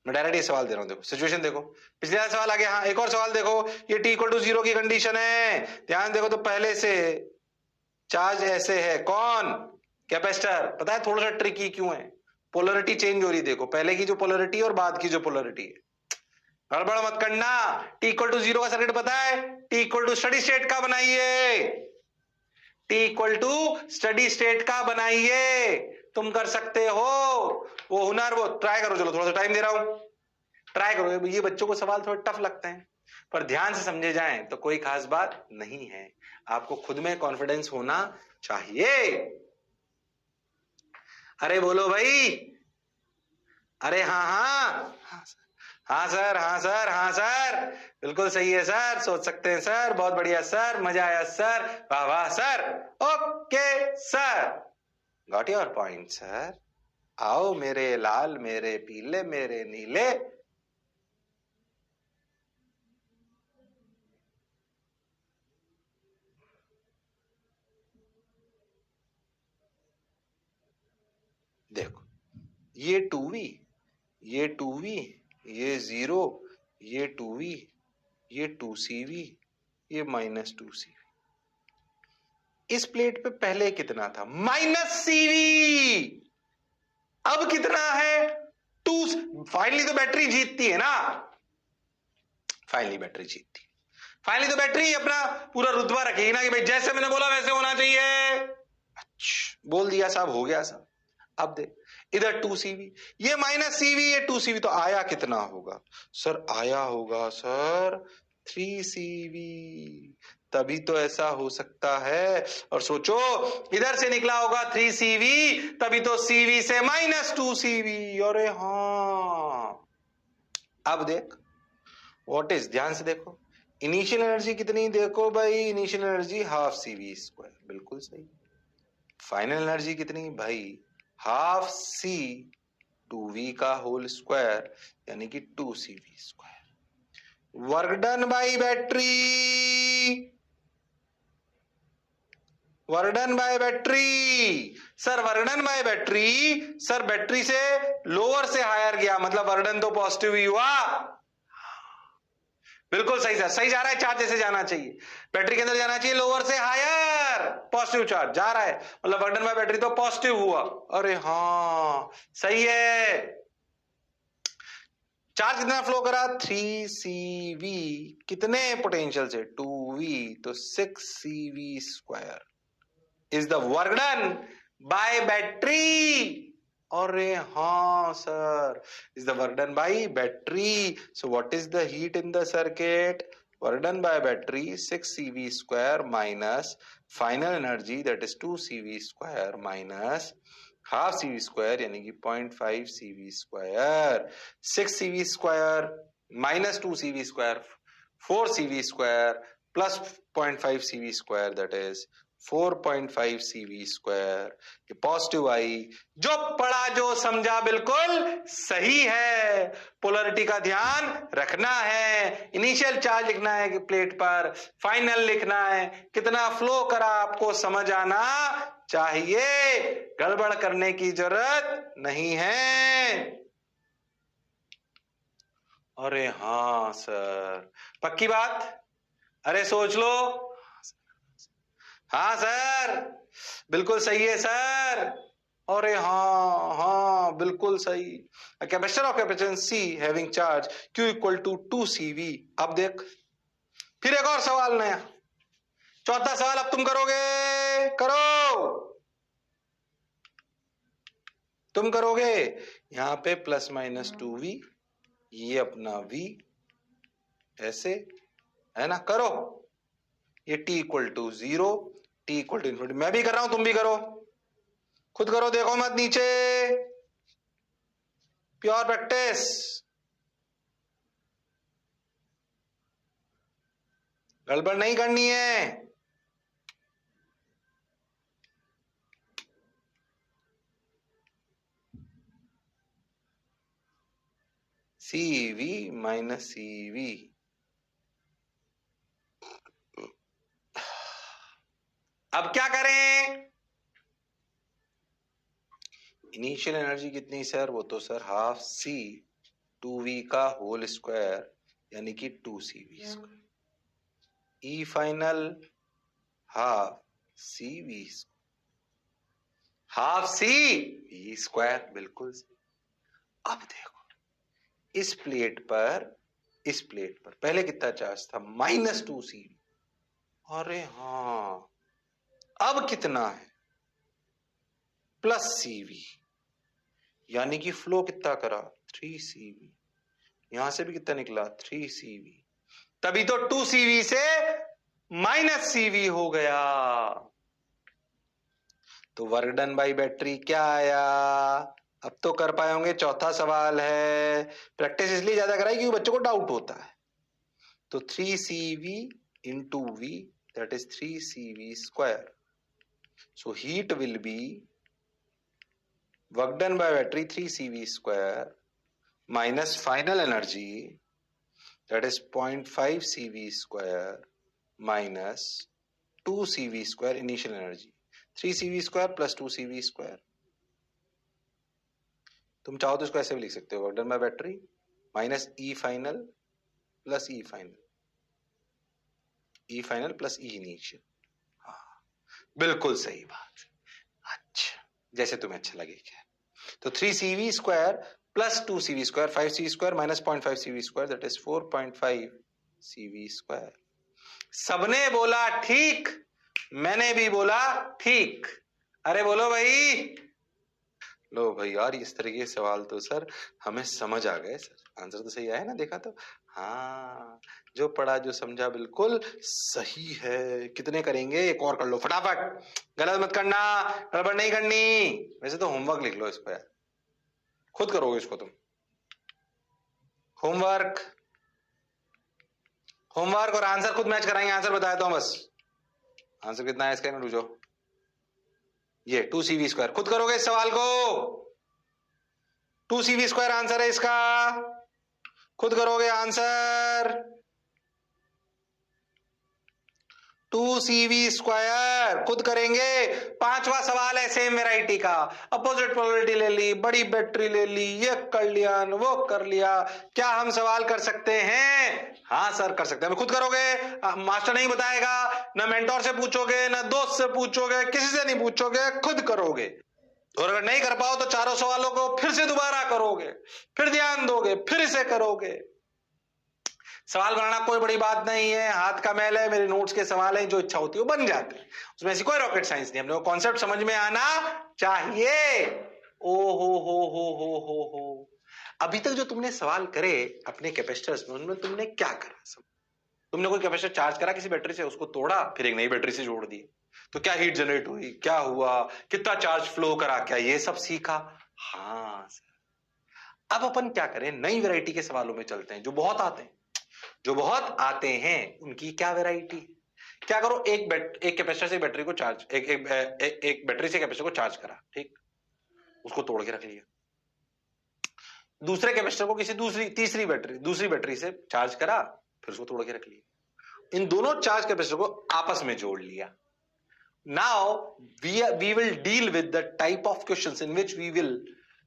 मैं डायरेक्ट ये सवाल दे रहा हूं। देखो सिचुएशन देखो, पिछले वाला सवाल आ गया। हाँ, एक और सवाल देखो, ये t = 0 की कंडीशन है। ध्यान देखो तो पहले से चार्ज ऐसे है, कौन? कैपेसिटर। पता है थोड़ा सा ट्रिकी क्यों है? पोलरिटी चेंज हो रही, देखो पहले की जो पोलरिटी और बाद की जो पोलरिटी है। गड़बड़ मत करना। t = 0 का सर्किट पता है? t = स्टडी स्टेट का बनाइए, t = स्टडी स्टेट का बनाइए। तुम कर सकते हो वो हुनर, वो ट्राई करो। चलो थोड़ा सा टाइम दे रहा हूं, ट्राई करो। ये बच्चों को सवाल थोड़े टफ लगते हैं, पर ध्यान से समझे जाएं तो कोई खास बात नहीं है। आपको खुद में कॉन्फिडेंस होना चाहिए। अरे बोलो भाई, अरे हाँ हाँ हाँ सर, हाँ सर, हाँ सर, बिल्कुल सही है सर, सोच सकते हैं सर, बहुत बढ़िया सर, मजा आया सर, वाह वाह sir, okay sir, got your point sir. आओ मेरे लाल, मेरे पीले, मेरे नीले। देखो ये 2V, ये 2V, ये 0, ये 2V, ये 2CV, ये -2CV। इस प्लेट पे पहले कितना था? -CV। अब कितना है? 2। फाइनली तो बैटरी जीतती है ना, फाइनली बैटरी जीतती है। फाइनली तो बैटरी अपना पूरा रुतबा रखेगी ना कि भाई जैसे मैंने बोला वैसे होना चाहिए। अच्छा, बोल दिया साहब, हो गया साहब। अब देख, इधर 2CV, ये -CV, ये 2CV, तो आया कितना होगा सर? आया होगा सर 3CV। तभी तो ऐसा हो सकता है। और सोचो, इधर से निकला होगा 3CV, तभी तो CV से -2CV। अरे हाँ, अब देख व्हाट इज, ध्यान से देखो, इनिशियल एनर्जी कितनी? देखो भाई, इनिशियल एनर्जी ½ CV², बिल्कुल सही। फाइनल एनर्जी कितनी भाई? ½ C2V का होल स्क्वायर, यानी कि 2CV²। Work done by battery, वर्डन bye battery. Sir वर्डन bye battery, sir battery से लोअर से हायर गया, मतलब वर्डन तो पॉजिटिव ही हुआ। बिल्कुल सही सर, सही जा रहा है। चार्ज जैसे जाना चाहिए, बैटरी के अंदर जाना चाहिए लोअर से हायर, पॉजिटिव चार्ज जा रहा है, मतलब वर्डन बाय बैटरी तो पॉजिटिव हुआ। अरे हाँ सही है। चार्ज कितना फ्लो करा? 3CV। कितने पोटेंशियल से? 2V, तो 6CV² is the work done by battery. अरे हाँ sir, is the work done by battery. So what is the heat in the circuit? Work done by battery 6CV² minus final energy, that is 2CV² minus ½ CV², यानी कि 0.5CV²। 6CV² minus 2CV², 4CV² plus 0.5CV², that is 4.5CV²। ये positive आई, जो पढ़ा जो समझा बिल्कुल सही है। पोलरिटी का ध्यान रखना है, इनिशियल चार्ज लिखना है कि प्लेट पर, फाइनल लिखना है, कितना फ्लो करा आपको समझ आना चाहिए, गड़बड़ करने की जरूरत नहीं है। अरे हाँ सर, पक्की बात? अरे सोच लो। हाँ सर, बिल्कुल सही है सर। अरे हाँ हाँ बिल्कुल सही। Capacitor of capacitance C having charge Q equal to 2CV। अब देख, फिर एक और सवाल नया, चौथा सवाल अब तुम करोगे, करो, तुम करोगे। यहां पे +-2V, ये अपना V, ऐसे है ना, करो। ये T equal to 0, T equal to infinity. मैं भी कर रहा हूं, तुम भी करो, खुद करो, देखो मत नीचे, प्योर प्रैक्टिस। गड़बड़ नहीं करनी है। CV minus CV। अब क्या करें? इनिशियल एनर्जी कितनी सर? वो तो सर ½ C2V का होल स्क्वायर, यानी कि 2CV²। ई फाइनल ½ CV², ½ CV², बिल्कुल। अब देखो, इस प्लेट पर, इस प्लेट पर पहले कितना चार्ज था? -2CV। अरे हाँ, अब कितना है? +CV, यानी कि फ्लो कितना करा? 3CV। यहां से भी कितना निकला? 3CV। तभी तो 2CV से -CV हो गया। तो वर्क डन बाई बैटरी क्या आया? अब तो कर पाए होंगे, चौथा सवाल है। प्रैक्टिस इसलिए ज्यादा कराई क्योंकि बच्चों को डाउट होता है। तो 3CV into V, that is 3CV²। So heat will be work done by battery 3CV² minus final energy, that is 0.5CV² minus 2CV² initial energy, 3CV² plus 2CV²। तुम चाहो तो इसको ऐसे भी लिख सकते हो, work done by battery minus E final plus E final. E final plus E initial. हाँ बिल्कुल सही बात। अच्छा जैसे तुम्हें अच्छा लगे क्या। तो 3cv square plus 2cv square 5cv square minus 0.5cv square that is 4.5cv square. सबने बोला ठीक, मैंने भी बोला ठीक। अरे बोलो भाई। लो भाई यार इस तरह के सवाल तो सर हमें समझ आ गए सर। आंसर तो सही आया ना, देखा तो। हाँ जो पढ़ा जो समझा बिल्कुल सही है। कितने करेंगे, एक और कर लो फटाफट, गलत मत करना, गड़बड़ नहीं करनी। वैसे तो होमवर्क लिख लो इसको यार, खुद करोगे इसको तुम। होमवर्क होमवर्क और आंसर खुद मैच कराएंगे। आंसर बताया तो बस, आंसर कितना है इसका रुझो। ये 2cv स्क्वायर खुद करोगे इस सवाल को। 2cv स्क्वायर आंसर है इसका, खुद करोगे आंसर। 2cv स्क्वायर खुद करेंगे। पांचवा सवाल है सेम वैरायटी का, अपोजिट पोलैरिटी ले ली, बड़ी बैटरी ले ली, ये कर लिया वो कर लिया। क्या हम सवाल कर सकते हैं? हाँ सर कर सकते हैं। खुद करोगे, मास्टर नहीं बताएगा, ना मेंटोर से पूछोगे, ना दोस्त से पूछोगे, किसी से नहीं पूछोगे, खुद करोगे। और अगर नहीं कर पाओ तो चारों सवालों को फिर से दोबारा करोगे, फिर ध्यान दोगे, फिर इसे करोगे। सवाल बनाना कोई बड़ी बात नहीं है, हाथ का मैल है। मेरे नोट्स के सवाल है, जो इच्छा होती है वो बन जाते हैं, उसमें ऐसी कोई रॉकेट साइंस नहीं। हमने कॉन्सेप्ट समझ में आना चाहिए। ओ हो। अभी तक जो तुमने सवाल करे अपने कैपेसिटर्स में, उनमें तुमने क्या करा? तुमने कोई कैपेसिटर चार्ज करा किसी बैटरी से, उसको तोड़ा, फिर एक नई बैटरी से जोड़ दी, तो क्या हीट जनरेट हुई, क्या हुआ, कितना चार्ज फ्लो करा, क्या ये सब सीखा? हाँ सर। अब अपन क्या करें, नई वैरायटी के सवालों में चलते हैं, जो बहुत आते हैं उनकी क्या वैरायटी। क्या करो, एक कैपेसिटर से बैटरी को चार्ज, एक बैटरी से कैपेसिटर को चार्ज करा, ठीक, उसको तोड़ के रख लिया। दूसरे कैपेसिटर को किसी दूसरी बैटरी से चार्ज करा, फिर उसको तोड़ के रख लिया। इन दोनों चार्ज कैपेसिटर को आपस में जोड़ लिया। Now we will deal with the type of questions in which we will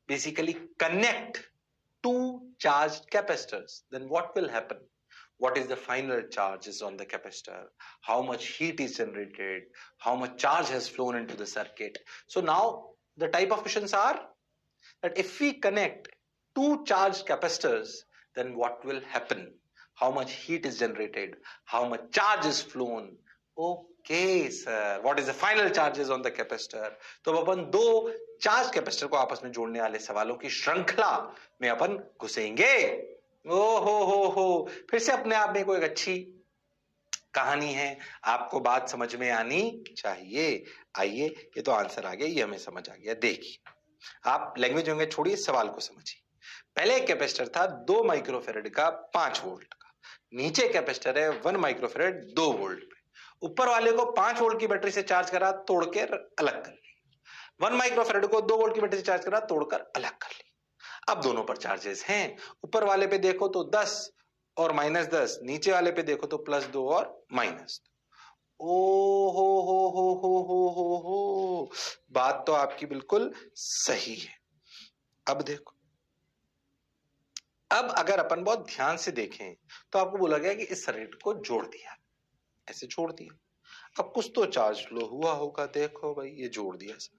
basically connect two charged capacitors. Then what will happen? What is the final charges on the capacitor? How much heat is generated? How much charge has flown into the circuit? So now the type of questions are that if we connect two charged capacitors, then what will happen? How much heat is generated? How much charge is flown? Okay, sir. What is the final charges on the capacitor? तो अपन दो charge capacitor को आपस में जोड़ने वाले सवालों की श्रृंखला में अपन घुसेंगे। हो, फिर से अपने आप में कोई अच्छी कहानी है, आपको बात समझ में आनी चाहिए। आइए, ये तो आंसर आ गया, ये हमें समझ आ गया। देखिए, आप लैंग्वेज होंगे छोड़िए, सवाल को समझिए। पहले एक कैपेसिटर था 2 माइक्रोफेरेड का 5 वोल्ट का, नीचे कैपेसिटर है 1 माइक्रोफेरेड 2 वोल्ट पे। ऊपर वाले को 5 वोल्ट की बैटरी से चार्ज करा, तोड़ के अलग कर लिया। 1 माइक्रोफेरेड को 2 वोल्ट की बैटरी से चार्ज करा, तोड़कर अलग कर लिया। अब दोनों पर चार्जेस हैं, ऊपर वाले पे देखो तो 10 और -10, नीचे वाले पे देखो तो +2 और -2। ओ हो, बात तो आपकी बिल्कुल सही है। अब देखो, अब अगर अपन बहुत ध्यान से देखें तो आपको बोला गया कि इस सर्किट को जोड़ दिया, ऐसे जोड़ दिया। अब कुछ तो चार्ज फ्लो हुआ होगा, देखो भाई ये जोड़ दिया सर,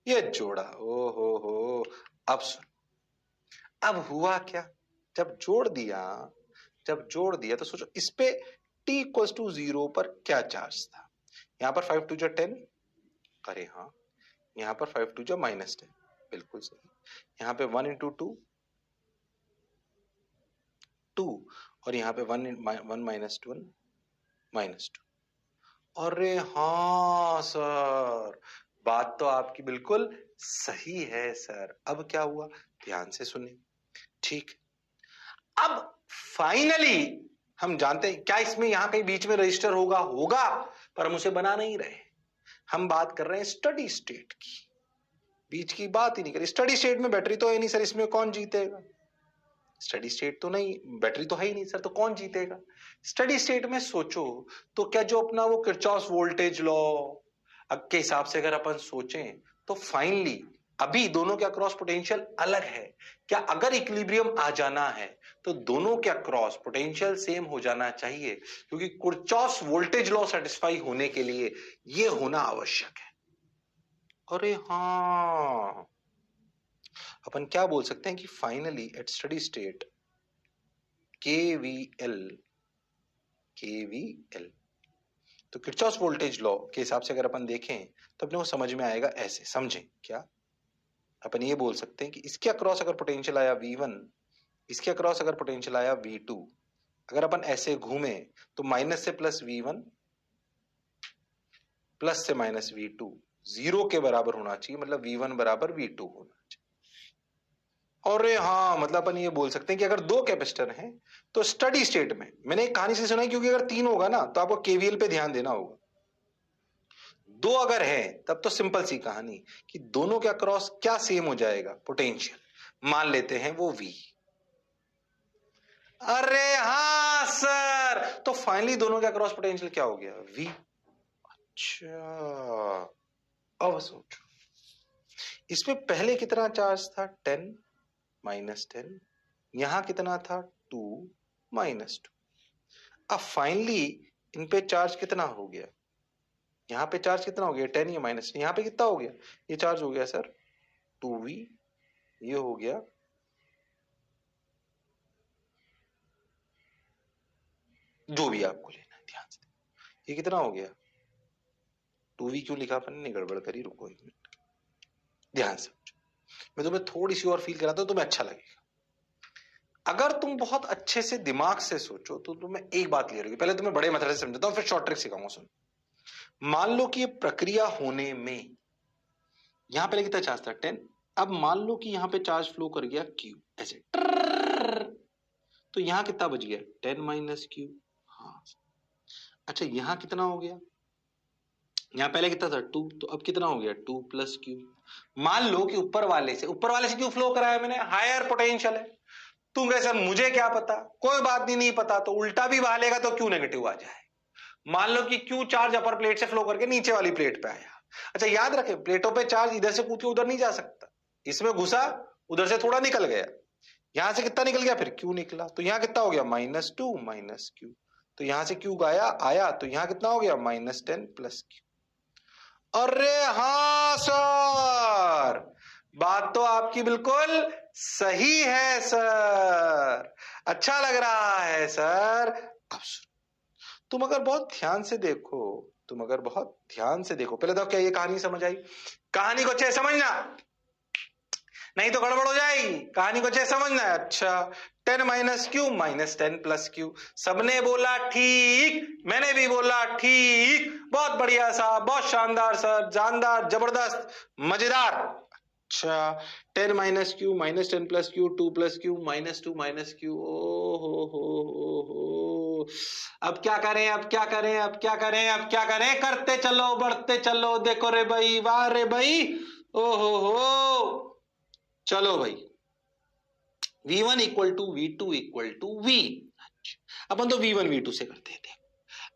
ये जोड़ा, ओ हो। अब सुन, अब हुआ क्या, जब जोड़ दिया तो सोचो इस पे t = 0 पर क्या चार्ज था। यहां पर 5 2 10, अरे हाँ, यहां पर 5 2 -10, बिल्कुल सही। यहां पे 1 × 2 2, और यहां पे 1 -1 -2। अरे हाँ सर, बात तो आपकी बिल्कुल सही है सर। अब क्या हुआ, ध्यान से सुनिए, ठीक। अब फाइनली हम जानते हैं क्या इसमें यहां कहीं बीच में रजिस्टर होगा, पर हम उसे बना नहीं रहे। हम बात कर रहे हैं स्टडी स्टेट की, बीच की बात ही नहीं करी। स्टडी स्टेट में बैटरी तो है नहीं सर, इसमें कौन जीतेगा? स्टडी स्टेट तो नहीं, बैटरी तो है ही नहीं सर, तो कौन जीतेगा? स्टडी स्टेट में सोचो तो क्या जो अपना वो किरचॉफ वोल्टेज लॉ के हिसाब से अगर अपन सोचें तो फाइनली अभी दोनों के अक्रॉस पोटेंशियल अलग है। क्या अगर इक्विलिब्रियम आ जाना है तो दोनों के अक्रॉस पोटेंशियल सेम हो जाना चाहिए, क्योंकि किरचॉफ्स वोल्टेज लॉ सेटिस्फाई होने के लिए यह होना आवश्यक है। अरे हां, अपन क्या बोल सकते हैं कि finally at steady state KVL तो किरचॉफ्स वोल्टेज लॉ के हिसाब से अगर अपन देखें तो अपने को समझ में आएगा ऐसे। समझें क्या? अपन ये बोल सकते हैं कि इसके अक्रॉस अगर पोटेंशियल आया V1, इसके अक्रॉस अगर पोटेंशियल आया V2, अगर अपन ऐसे घूमे तो माइनस से प्लस V1 प्लस से माइनस V2 जीरो के बराबर होना चाहिए, मतलब V1 बराबर V2 होना चाहिए। और हाँ, मतलब अपन ये बोल सकते हैं कि अगर दो कैपेसिटर हैं तो स्टडी स्टेट में, मैंने एक कहानी से सुना है, क्योंकि अगर तीन होगा ना तो आपको केवीएल पे ध्यान देना होगा। दो अगर है तब तो सिंपल सी कहानी कि दोनों के अक्रॉस क्या सेम हो जाएगा पोटेंशियल, मान लेते हैं वो V। अरे हाँ सर, तो फाइनली दोनों के अक्रॉस पोटेंशियल क्या हो गया? V। अच्छा, अब सोचो, इसमें पहले कितना चार्ज था? 10 माइनस 10। यहां कितना था? 2 माइनस 2। अब फाइनली इन पे चार्ज कितना हो गया? यहां पे चार्ज कितना हो गया? 10 या माइनस 10। यहां पे कितना हो गया? ये चार्ज हो गया सर 2V। ये हो गया जो भी आपको लेना है, ध्यान से। ये कितना हो गया? 2V क्यों लिखा अपन ने? गड़बड़ करी, रुको एक मिनट, ध्यान से। मैं तुम्हें थोड़ी सी और फील कराता हूं, तुम्हें अच्छा लगेगा। अगर तुम बहुत अच्छे से दिमाग से सोचो तो तुम्हें एक बात क्लियर होगी। पहले तुम्हें बड़े मतलब से समझाता हूं, फिर शॉर्ट ट्रिक सिखाऊंगा। सुन, मान लो कि ये प्रक्रिया होने में यहां पहले कितना चार्ज था? 10। अब मान लो कि यहां पे चार्ज फ्लो कर गया Q, ऐसे, तो यहां कितना बच गया? 10 माइनस Q। हाँ, अच्छा, यहां कितना हो गया? यहां पहले कितना था? 2, तो अब कितना हो गया? 2 प्लस Q। मान लो कि ऊपर वाले से क्यों फ्लो कराया मैंने? हायर पोटेंशियल है। तुम कहे सर मुझे क्या पता? कोई बात नहीं, नहीं पता तो उल्टा भी बहालेगा तो Q नेगेटिव आ जाए। मान लो कि Q चार्ज अपर प्लेट से फ्लो करके नीचे वाली प्लेट पे आया। अच्छा, याद रखे, प्लेटों पे चार्ज इधर से कूद के उधर नहीं जा सकता। इसमें घुसा, उधर से थोड़ा निकल गया, यहां से कितना निकल गया? फिर Q निकला, तो यहां कितना हो गया? -2 माइनस Q। तो यहां से Q आया तो यहां कितना हो गया? -10 प्लस Q। अरे हाँ सर, बात तो आपकी बिल्कुल सही है सर, अच्छा लग रहा है सर। अब तुम अगर बहुत ध्यान से देखो, पहले तो क्या ये कहानी समझ आई? कहानी को अच्छे समझना, नहीं तो गड़बड़ हो जाएगी। कहानी को अच्छे समझना है। अच्छा, 10 minus Q minus 10 plus Q। सबने बोला ठीक, मैंने भी बोला ठीक। बहुत बढ़िया साहब, बहुत शानदार सर, जानदार, जबरदस्त, मजेदार। अच्छा, 10 minus Q minus 10 plus Q, 2 plus Q minus 2 minus Q। ओ हो, अब क्या करें, अब क्या करें, अब क्या करें, अब क्या करें? करते चलो, बढ़ते चलो, देखो रे भाई, वाह रे भाई, ओ हो, चलो भाई। V1 equal to V2 equal to V। अपन तो V1 V2 से करते थे।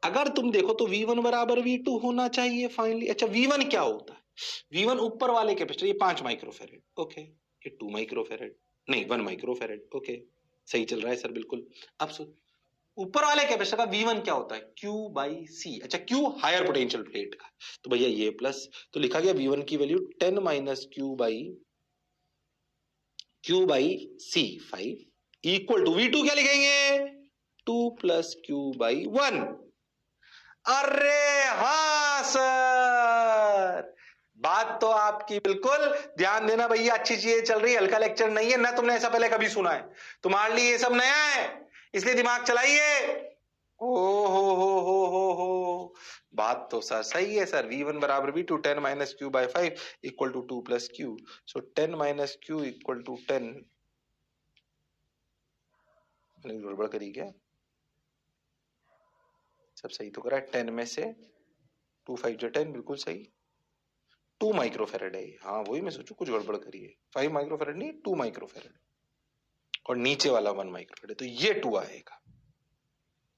अगर तुम देखो तो V1 बराबर V2 होना चाहिए फाइनली। अच्छा, V1 क्या होता है? V1 ऊपर वाले कैपेसिटर, ये 5 माइक्रोफेरेड, ओके, ये 2 माइक्रोफेरेड, नहीं 1 माइक्रोफेरेड, ओके, सही चल रहा है सर, बिल्कुल। अब सुन, ऊपर वाले कैपेसिटर का V1 क्या होता है? Q by C। अच्छा, Q हायर पोटेंशियल प्लेट का, तो भैया ये प्लस, तो लिखा गया V1 की value 10 minus Q by C 5 equal to V2 क्या लिखेंगे? 2 प्लस Q बाई 1। अरे हाँ सर, बात तो आपकी बिल्कुल, ध्यान देना भैया, अच्छी चीजें चल रही है, हल्का लेक्चर नहीं है ना, तुमने ऐसा पहले कभी सुना है? तुम्हारे लिए ये सब नया है, इसलिए दिमाग चलाइए। ओ हो, बात तो सर सही है सर। V1 बराबर V2, 10 minus Q by 5 equal to 2 plus Q। So 10 minus Q equal to 10। मैंने गड़बड़ करी क्या? सब सही तो करा है। 10 में से 2 5 जो 10, बिल्कुल सही। 2 माइक्रोफेरेड है, हाँ वही मैं सोचू कुछ गड़बड़ करी है। 5 माइक्रोफेरेड नहीं, 2 माइक्रोफेरेड, और नीचे वाला 1 माइक्रोफेरेड है, तो ये 2 आएगा।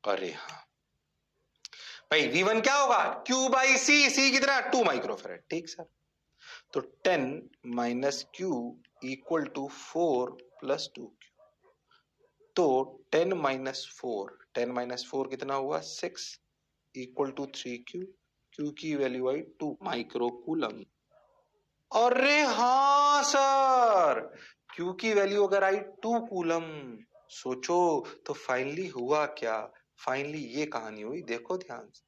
अरे हाँ भाई, V1 क्या होगा? Q बाई C, C कितना? 2 माइक्रोफेरेड, ठीक सर। तो 10 minus Q equal to 4 plus 2 Q. तो 10 माइनस 4 कितना हुआ 6 इक्वल टू 3 क्यू। क्यू की वैल्यू आई 2 माइक्रो कूलम। अरे हाँ सर, क्यू की वैल्यू अगर आई 2 कूलम, सोचो तो फाइनली हुआ क्या? फाइनली ये कहानी हुई, देखो ध्यान से।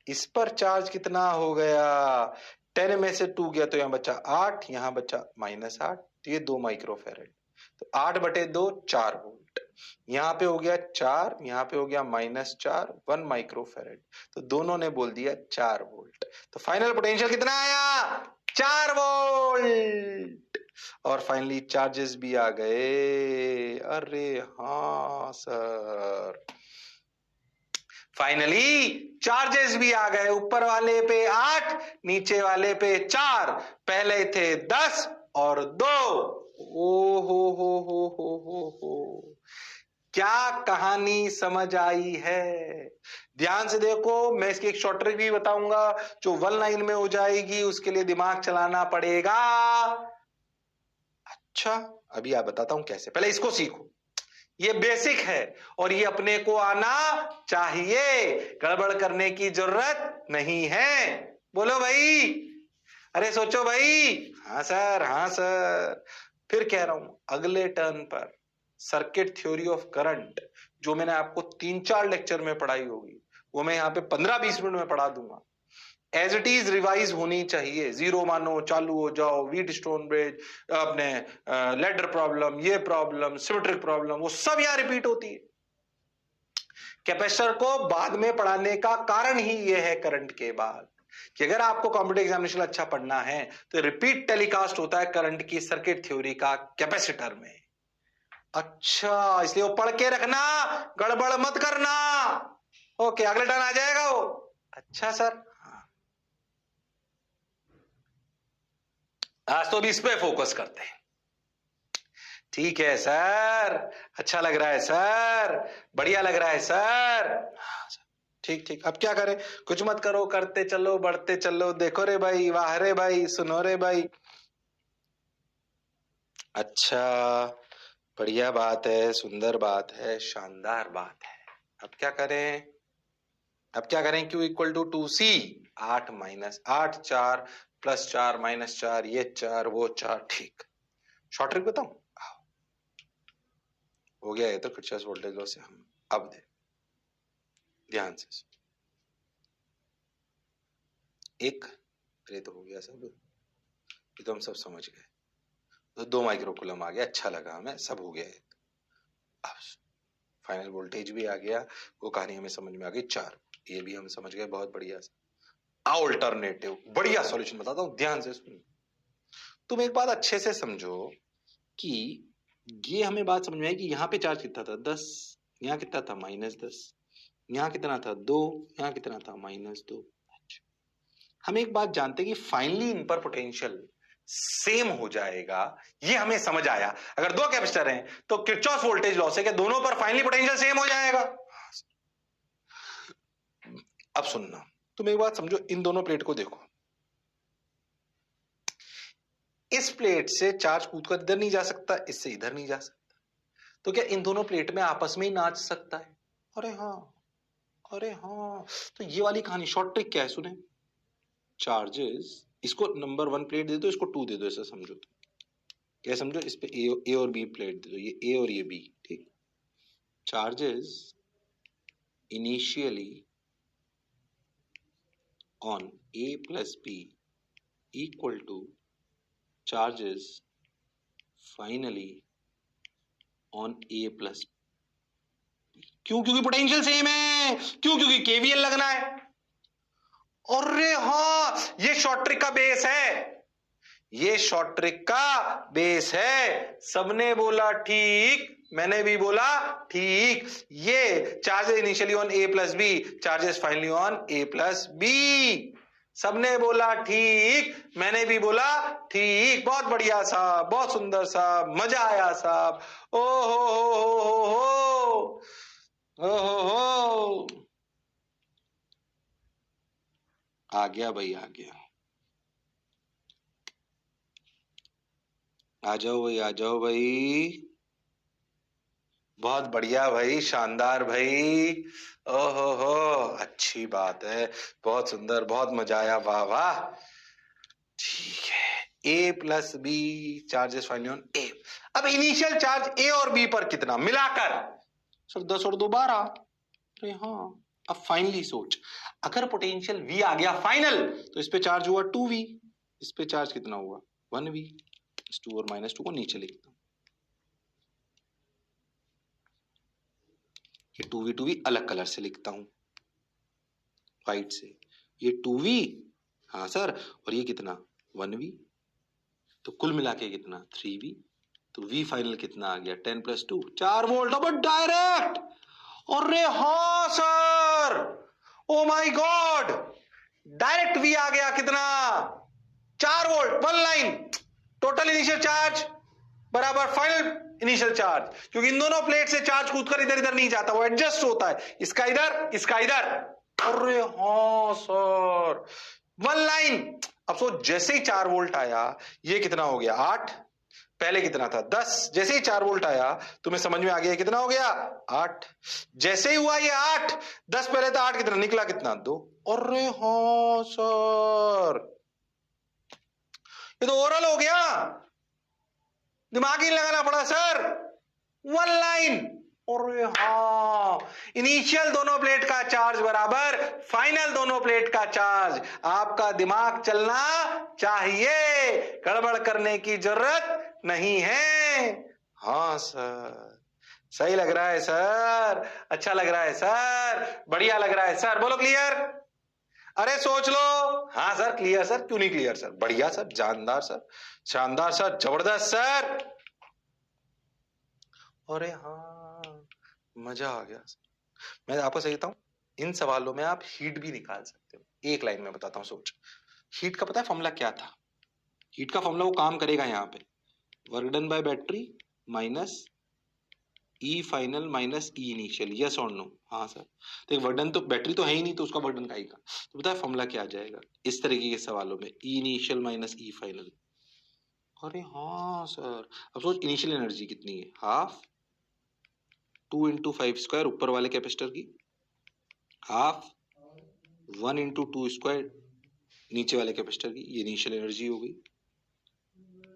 इस पर चार्ज कितना हो गया? 10 में से 2 गया तो यहां बचा 8, यहां बचा -8, तो ये 2 माइक्रो फेरेड। तो 8/2 4 वोल्ट। यहां पे हो गया 4, यहां पे हो गया -4, 1 माइक्रो फेरेड। तो दोनों ने बोल दिया 4 वोल्ट। तो फाइनल पोटेंशियल कितना आया? 4 वोल्ट। और फाइनली चार्जेस भी आ गए। अरे हाँ सर, फाइनली चार्जेस भी आ गए। ऊपर वाले पे 8, नीचे वाले पे 4, पहले थे 10 और 2। ओ हो। क्या कहानी समझ आई है? ध्यान से देखो, मैं इसकी एक शॉर्ट ट्रिक भी बताऊंगा जो 1 लाइन में हो जाएगी, उसके लिए दिमाग चलाना पड़ेगा। अच्छा, अभी आप बताता हूं कैसे, पहले इसको सीखो। ये बेसिक है और ये अपने को आना चाहिए, गड़बड़ करने की जरूरत नहीं है। बोलो भाई, अरे सोचो भाई। हाँ सर, हाँ सर। फिर कह रहा हूं, अगले टर्न पर सर्किट थ्योरी ऑफ करंट, जो मैंने आपको 3-4 लेक्चर में पढ़ाई होगी, वो मैं यहां पे 15-20 मिनट में पढ़ा दूंगा। एज इट इज रिवाइज होनी चाहिए। जीरो मानो, चालू हो जाओ, व्हीट स्टोन ब्रिज, अपने लेडर प्रॉब्लम, ये प्रॉब्लम, सिमेट्रिक प्रॉब्लम, वो सब यहां रिपीट होती है। कैपेसिटर को बाद में पढ़ाने का कारण ही ये है करंट के बाद, कि अगर आपको कॉम्पिटिटिव एग्जामिनेशन अच्छा पढ़ना है तो रिपीट टेलीकास्ट होता है करंट की सर्किट थ्योरी का कैपेसिटर में। अच्छा, इसलिए वो पढ़ के रखना, गड़बड़ मत करना। ओके, अगले टर्न आ जाएगा वो। अच्छा सर, आज तो भी इस पे फोकस करते हैं। ठीक है सर, अच्छा लग रहा है सर, बढ़िया लग रहा है सर। हाँ सर, ठीक ठीक। अब क्या करें? कुछ मत करो, करते चलो, बढ़ते चलो। देखो रे भाई, वाह रे भाई, सुनो रे भाई। अच्छा, बढ़िया बात है, सुंदर बात है, शानदार बात है। अब क्या करें? अब क्या करें? Q इक्वल टू 2C, 8 -8, 4 + 4 -4, ये 4 वो 4। ठीक, शॉर्ट ट्रिक बताऊं? हो गया ये तो किरचॉफ वोल्टेज लॉ से हम। अब दे ध्यान से, एक, अरे तो हो गया सब, ये तो हम सब समझ गए। तो 2 माइक्रो कूलम आ गया, अच्छा लगा हमें, सब हो गया। अब फाइनल वोल्टेज भी आ गया, वो कहानी हमें समझ में आ गई। 4, ये भी हम समझ गए, बहुत बढ़िया। अल्टरनेटिव, बढ़िया सॉल्यूशन बताता हूं, ध्यान से सुनो। तुम एक बात अच्छे से समझो कि ये हमें बात समझ में आई कि यहाँ पे चार्ज कितना था 10, यहाँ कितना था -10, यहाँ कितना था 2, यहाँ कितना था -2। हम एक बात जानते हैं कि फाइनली इन पर पोटेंशियल सेम हो जाएगा, ये हमें समझ आया। अगर 2 कैपेसिटर हैं तो किरचॉफ वोल्टेज लॉ से कि दोनों पर फाइनली पोटेंशियल सेम हो जाएगा। अब सुनना, तुम एक बात समझो, इन दोनों प्लेट को देखो। इस प्लेट से चार्ज कूद कर इधर नहीं जा सकता, इससे इधर नहीं जा सकता, तो क्या इन दोनों प्लेट में आपस में ही नाच सकता है? अरे हाँ, अरे हाँ। तो ये वाली कहानी, शॉर्ट ट्रिक क्या है सुने। चार्जेस, इसको नंबर 1 प्लेट दे दो, इसको 2 दे दो, ऐसा समझो। तो क्या समझो, इस पे ए और बी प्लेट दे दो, ये ए और ये बी। ठीक, charges initially on A plus B equal to charges finally on A plus. क्यों? क्योंकि पोटेंशियल सेम है। क्यों? क्योंकि केवीएल लगना है। अरे हाँ, ये शॉर्ट ट्रिक का बेस है, ये शॉर्ट ट्रिक का बेस है। सबने बोला ठीक, मैंने भी बोला ठीक। ये charges initially on A plus B, charges finally on A plus B. सबने बोला ठीक, मैंने भी बोला ठीक। बहुत बढ़िया साहब, बहुत सुंदर साहब, मजा आया साहब। ओ हो, आ गया भाई, आ गया। आ जाओ भाई, आ जाओ भाई। बहुत बढ़िया भाई, शानदार भाई। ओहो हो, अच्छी बात है, बहुत सुंदर, बहुत मजा आया, वाह वाह। ठीक है, a plus B charges finally on a. अब इनिशियल चार्ज ए और बी पर कितना मिलाकर? सर 10 और 2 12। अरे हाँ, अब फाइनली सोच, अगर पोटेंशियल V आ गया फाइनल, तो इस पे चार्ज हुआ 2V, इस पे चार्ज कितना हुआ 1V। इस 2 और -2 को नीचे लिखता हूं, ये 2V अलग कलर से लिखता हूं, व्हाइट से। ये 2V, हाँ सर, और ये कितना 1V, तो कुल मिला के कितना 3V। तो V फाइनल कितना आ गया 10 + 2 4 वोल्ट। अब डायरेक्ट, अरे हाँ sir, oh my God, direct V आ गया कितना 4 volt, 1 line. Total initial charge बराबर फाइनल इनिशियल चार्ज, क्योंकि इन दोनों प्लेट से चार्ज कूदकर इधर इधर नहीं जाता, वो एडजस्ट होता है, इसका इधर इसका इधर। अरे हाँ सर, 1 लाइन। अब सोच, जैसे ही 4 वोल्ट आया, ये कितना हो गया 8, पहले कितना था 10, जैसे ही 4 वोल्ट आया तुम्हें समझ में आ गया कितना हो गया 8। जैसे ही हुआ ये 8, 10 पहले था, 8 कितना निकला, कितना 2। अरे हाँ सर, ये तो ओरल हो गया, दिमाग ही लगाना पड़ा सर, 1 लाइन। अरे हाँ, इनिशियल दोनों प्लेट का चार्ज बराबर फाइनल दोनों प्लेट का चार्ज। आपका दिमाग चलना चाहिए, गड़बड़ करने की जरूरत नहीं है। हाँ सर, सही लग रहा है सर, अच्छा लग रहा है सर, बढ़िया लग रहा है सर। बोलो क्लियर? अरे सोच लो। हाँ सर क्लियर सर, क्यों नहीं क्लियर सर, बढ़िया सर, जानदार सर, शानदार सर, जबरदस्त सर। अरे हाँ, मजा आ गया। मैं आपको सही बताऊं, इन सवालों में आप हीट भी निकाल सकते हो। एक लाइन में बताता हूं, सोच। हीट का पता है फॉर्मूला क्या था? हीट का फॉर्मूला वो काम करेगा यहाँ पे, work done by battery minus E final minus E initial. Yes और नो? हाँ सर। तो वर्क डन तो बैटरी तो है ही नहीं, तो उसका वर्क डन का ही का, तो बताए फॉर्मूला क्या आ जाएगा इस तरीके के सवालों में, ई इनिशियल माइनस ई फाइनल। अरे हाँ सर, अब सोच इनिशियल एनर्जी कितनी है, हाफ 2 × 5² ऊपर वाले कैपेसिटर की, हाफ 1 × 2² नीचे वाले कैपेसिटर की, ये इनिशियल एनर्जी हो गई,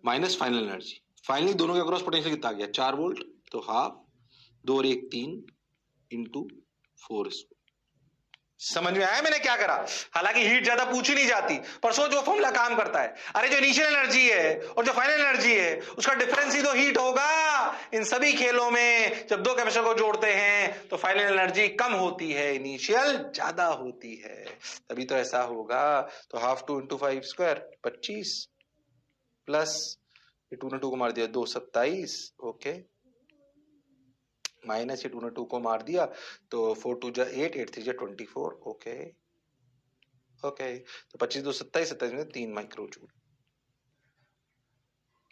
माइनस फाइनल एनर्जी। फाइनली दोनों के अक्रॉस पोटेंशियल कितना आ गया 4 वोल्ट, तो हाफ 2 और 1 3 × 4²। समझ में आया मैंने क्या करा? हालांकि हीट ज्यादा पूछी नहीं जाती, पर सोच वो फॉर्मूला काम करता है। अरे जो इनिशियल एनर्जी है और जो फाइनल एनर्जी है, उसका डिफरेंस ही तो हीट होगा। इन सभी खेलों में जब दो कैपेसिटर को जोड़ते हैं तो फाइनल एनर्जी कम होती है, इनिशियल ज्यादा होती है, तभी तो ऐसा होगा। तो हाफ 2 × 5² 25 प्लस 2 ने 2 को मार दिया 2 27, ओके, माइनस ये 2 ने 2 को मार दिया, तो 4 2 जा 8 8 3 जा 24, ओके ओके। तो 25 2 27 27 में 3 माइक्रो जूल।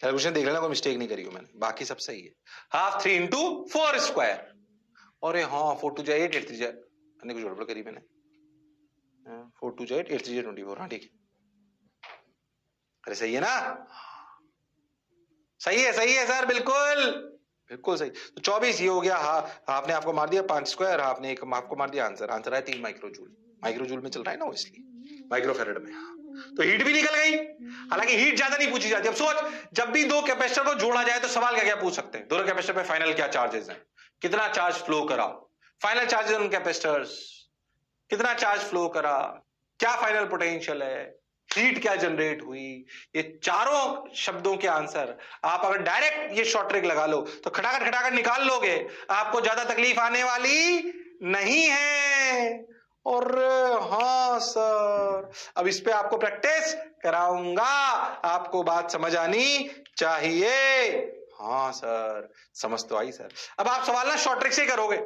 कैलकुलेशन देख लेना, कोई मिस्टेक नहीं करी हो मैंने, बाकी सब सही है। हाफ 3 × 4²। अरे हाँ, 4 2 जा 8 8 3 जा, मैंने कुछ गड़बड़ करी मैंने, 4 2 जा 8 8 3 जा 24, हाँ ठीक है। अरे सही है ना? सही है सर, बिल्कुल बिल्कुल सही। तो 24 ये हो गया, हाफ ने आपको मार दिया 5², हाफ ने आपको मार दिया, आंसर आया 3 माइक्रो जूल। माइक्रो जूल में चल रहा है ना वो, इसलिए माइक्रो फैराड में। तो हीट भी निकल गई। हालांकि हीट ज्यादा नहीं पूछी जाती। अब सोच, जब भी दो कैपेसिटर को जोड़ा जाए तो सवाल क्या क्या पूछ सकते हैं, दोनों कैपेसिटर पे फाइनल क्या चार्जेस हैं, कितना चार्ज फ्लो करा, फाइनल चार्जेस ऑन कैपेसिटर्स, कितना चार्ज फ्लो करा, क्या फाइनल पोटेंशियल है, हीट क्या जनरेट हुई। ये चारों शब्दों के आंसर आप अगर डायरेक्ट ये शॉर्ट ट्रिक लगा लो तो खटाखट खटाखट निकाल लोगे, आपको ज्यादा तकलीफ आने वाली नहीं है। और हाँ सर, अब इस पे आपको प्रैक्टिस कराऊंगा, आपको बात समझ आनी चाहिए। हाँ सर, समझ तो आई सर। अब आप सवाल ना शॉर्ट ट्रिक से ही करोगे।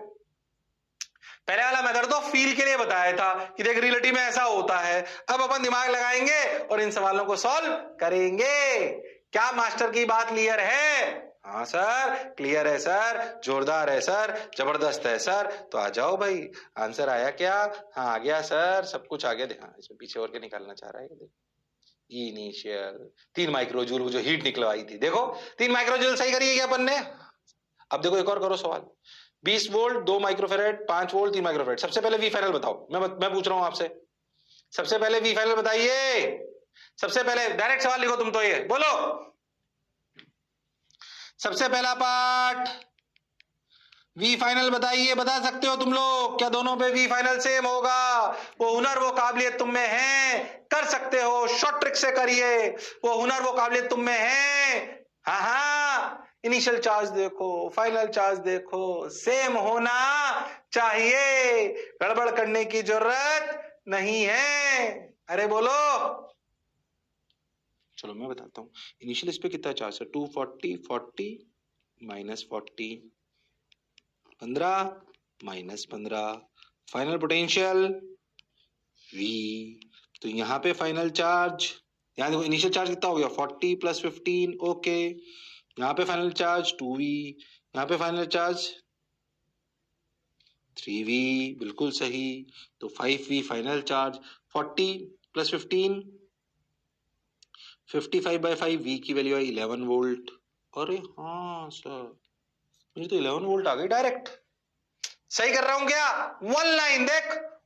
पहले वाला मेथड तो फील के लिए बताया था कि देख रियलिटी में ऐसा होता है। अब अपन दिमाग लगाएंगे और इन सवालों को सॉल्व करेंगे। क्या मास्टर की बात क्लियर है? हाँ सर क्लियर है सर, जोरदार है सर, जबरदस्त है सर। तो आ जाओ भाई, आंसर आया क्या? हाँ आ गया सर, सब कुछ आ गया। हाँ इसमें पीछे और क्या निकालना चाह रहा है, इनिशियल 3 माइक्रोजूल जो हीट निकलवाई थी, देखो 3 माइक्रोजूल सही करिए क्या अपन ने। अब देखो एक और करो सवाल, 20 वोल्ट 2 माइक्रोफेरेड 5 वोल्ट 3 माइक्रोफेरेड। सबसे पहले वी फाइनल बताओ, मैं पूछ रहा हूं आपसे, सबसे पहले वी फाइनल बताइए। सबसे पहले डायरेक्ट सवाल लिखो तुम, तो ये बोलो सबसे पहला पार्ट वी फाइनल बताइए, बता सकते हो तुम लोग क्या दोनों पे वी फाइनल सेम होगा? वो हुनर वो काबिलियत तुम में है, कर सकते हो, शॉर्ट ट्रिक से करिए, वो हुनर वो काबिलियत तुम में है। हाँ हाँ, इनिशियल चार्ज देखो, फाइनल चार्ज देखो, सेम होना चाहिए, गड़बड़ करने की जरूरत नहीं है। अरे बोलो, चलो मैं बताता हूं। इनिशियल इस पे कितना चार्ज है, 240 40 minus 40 15 minus 15, final potential V। तो यहां पे फाइनल चार्ज, यहां देखो इनिशियल चार्ज कितना हो गया 40 प्लस 15, ओके। यहां पे फाइनल चार्ज 2V, यहां पे फाइनल चार्ज 3V, बिल्कुल सही। तो 5V final charge, 40 plus 15 55/5, V की वैल्यू है 11 वोल्ट। अरे हाँ सर, मुझे तो 11 वोल्ट आ गई डायरेक्ट। सही कर रहा हूं क्या? वन लाइन देख,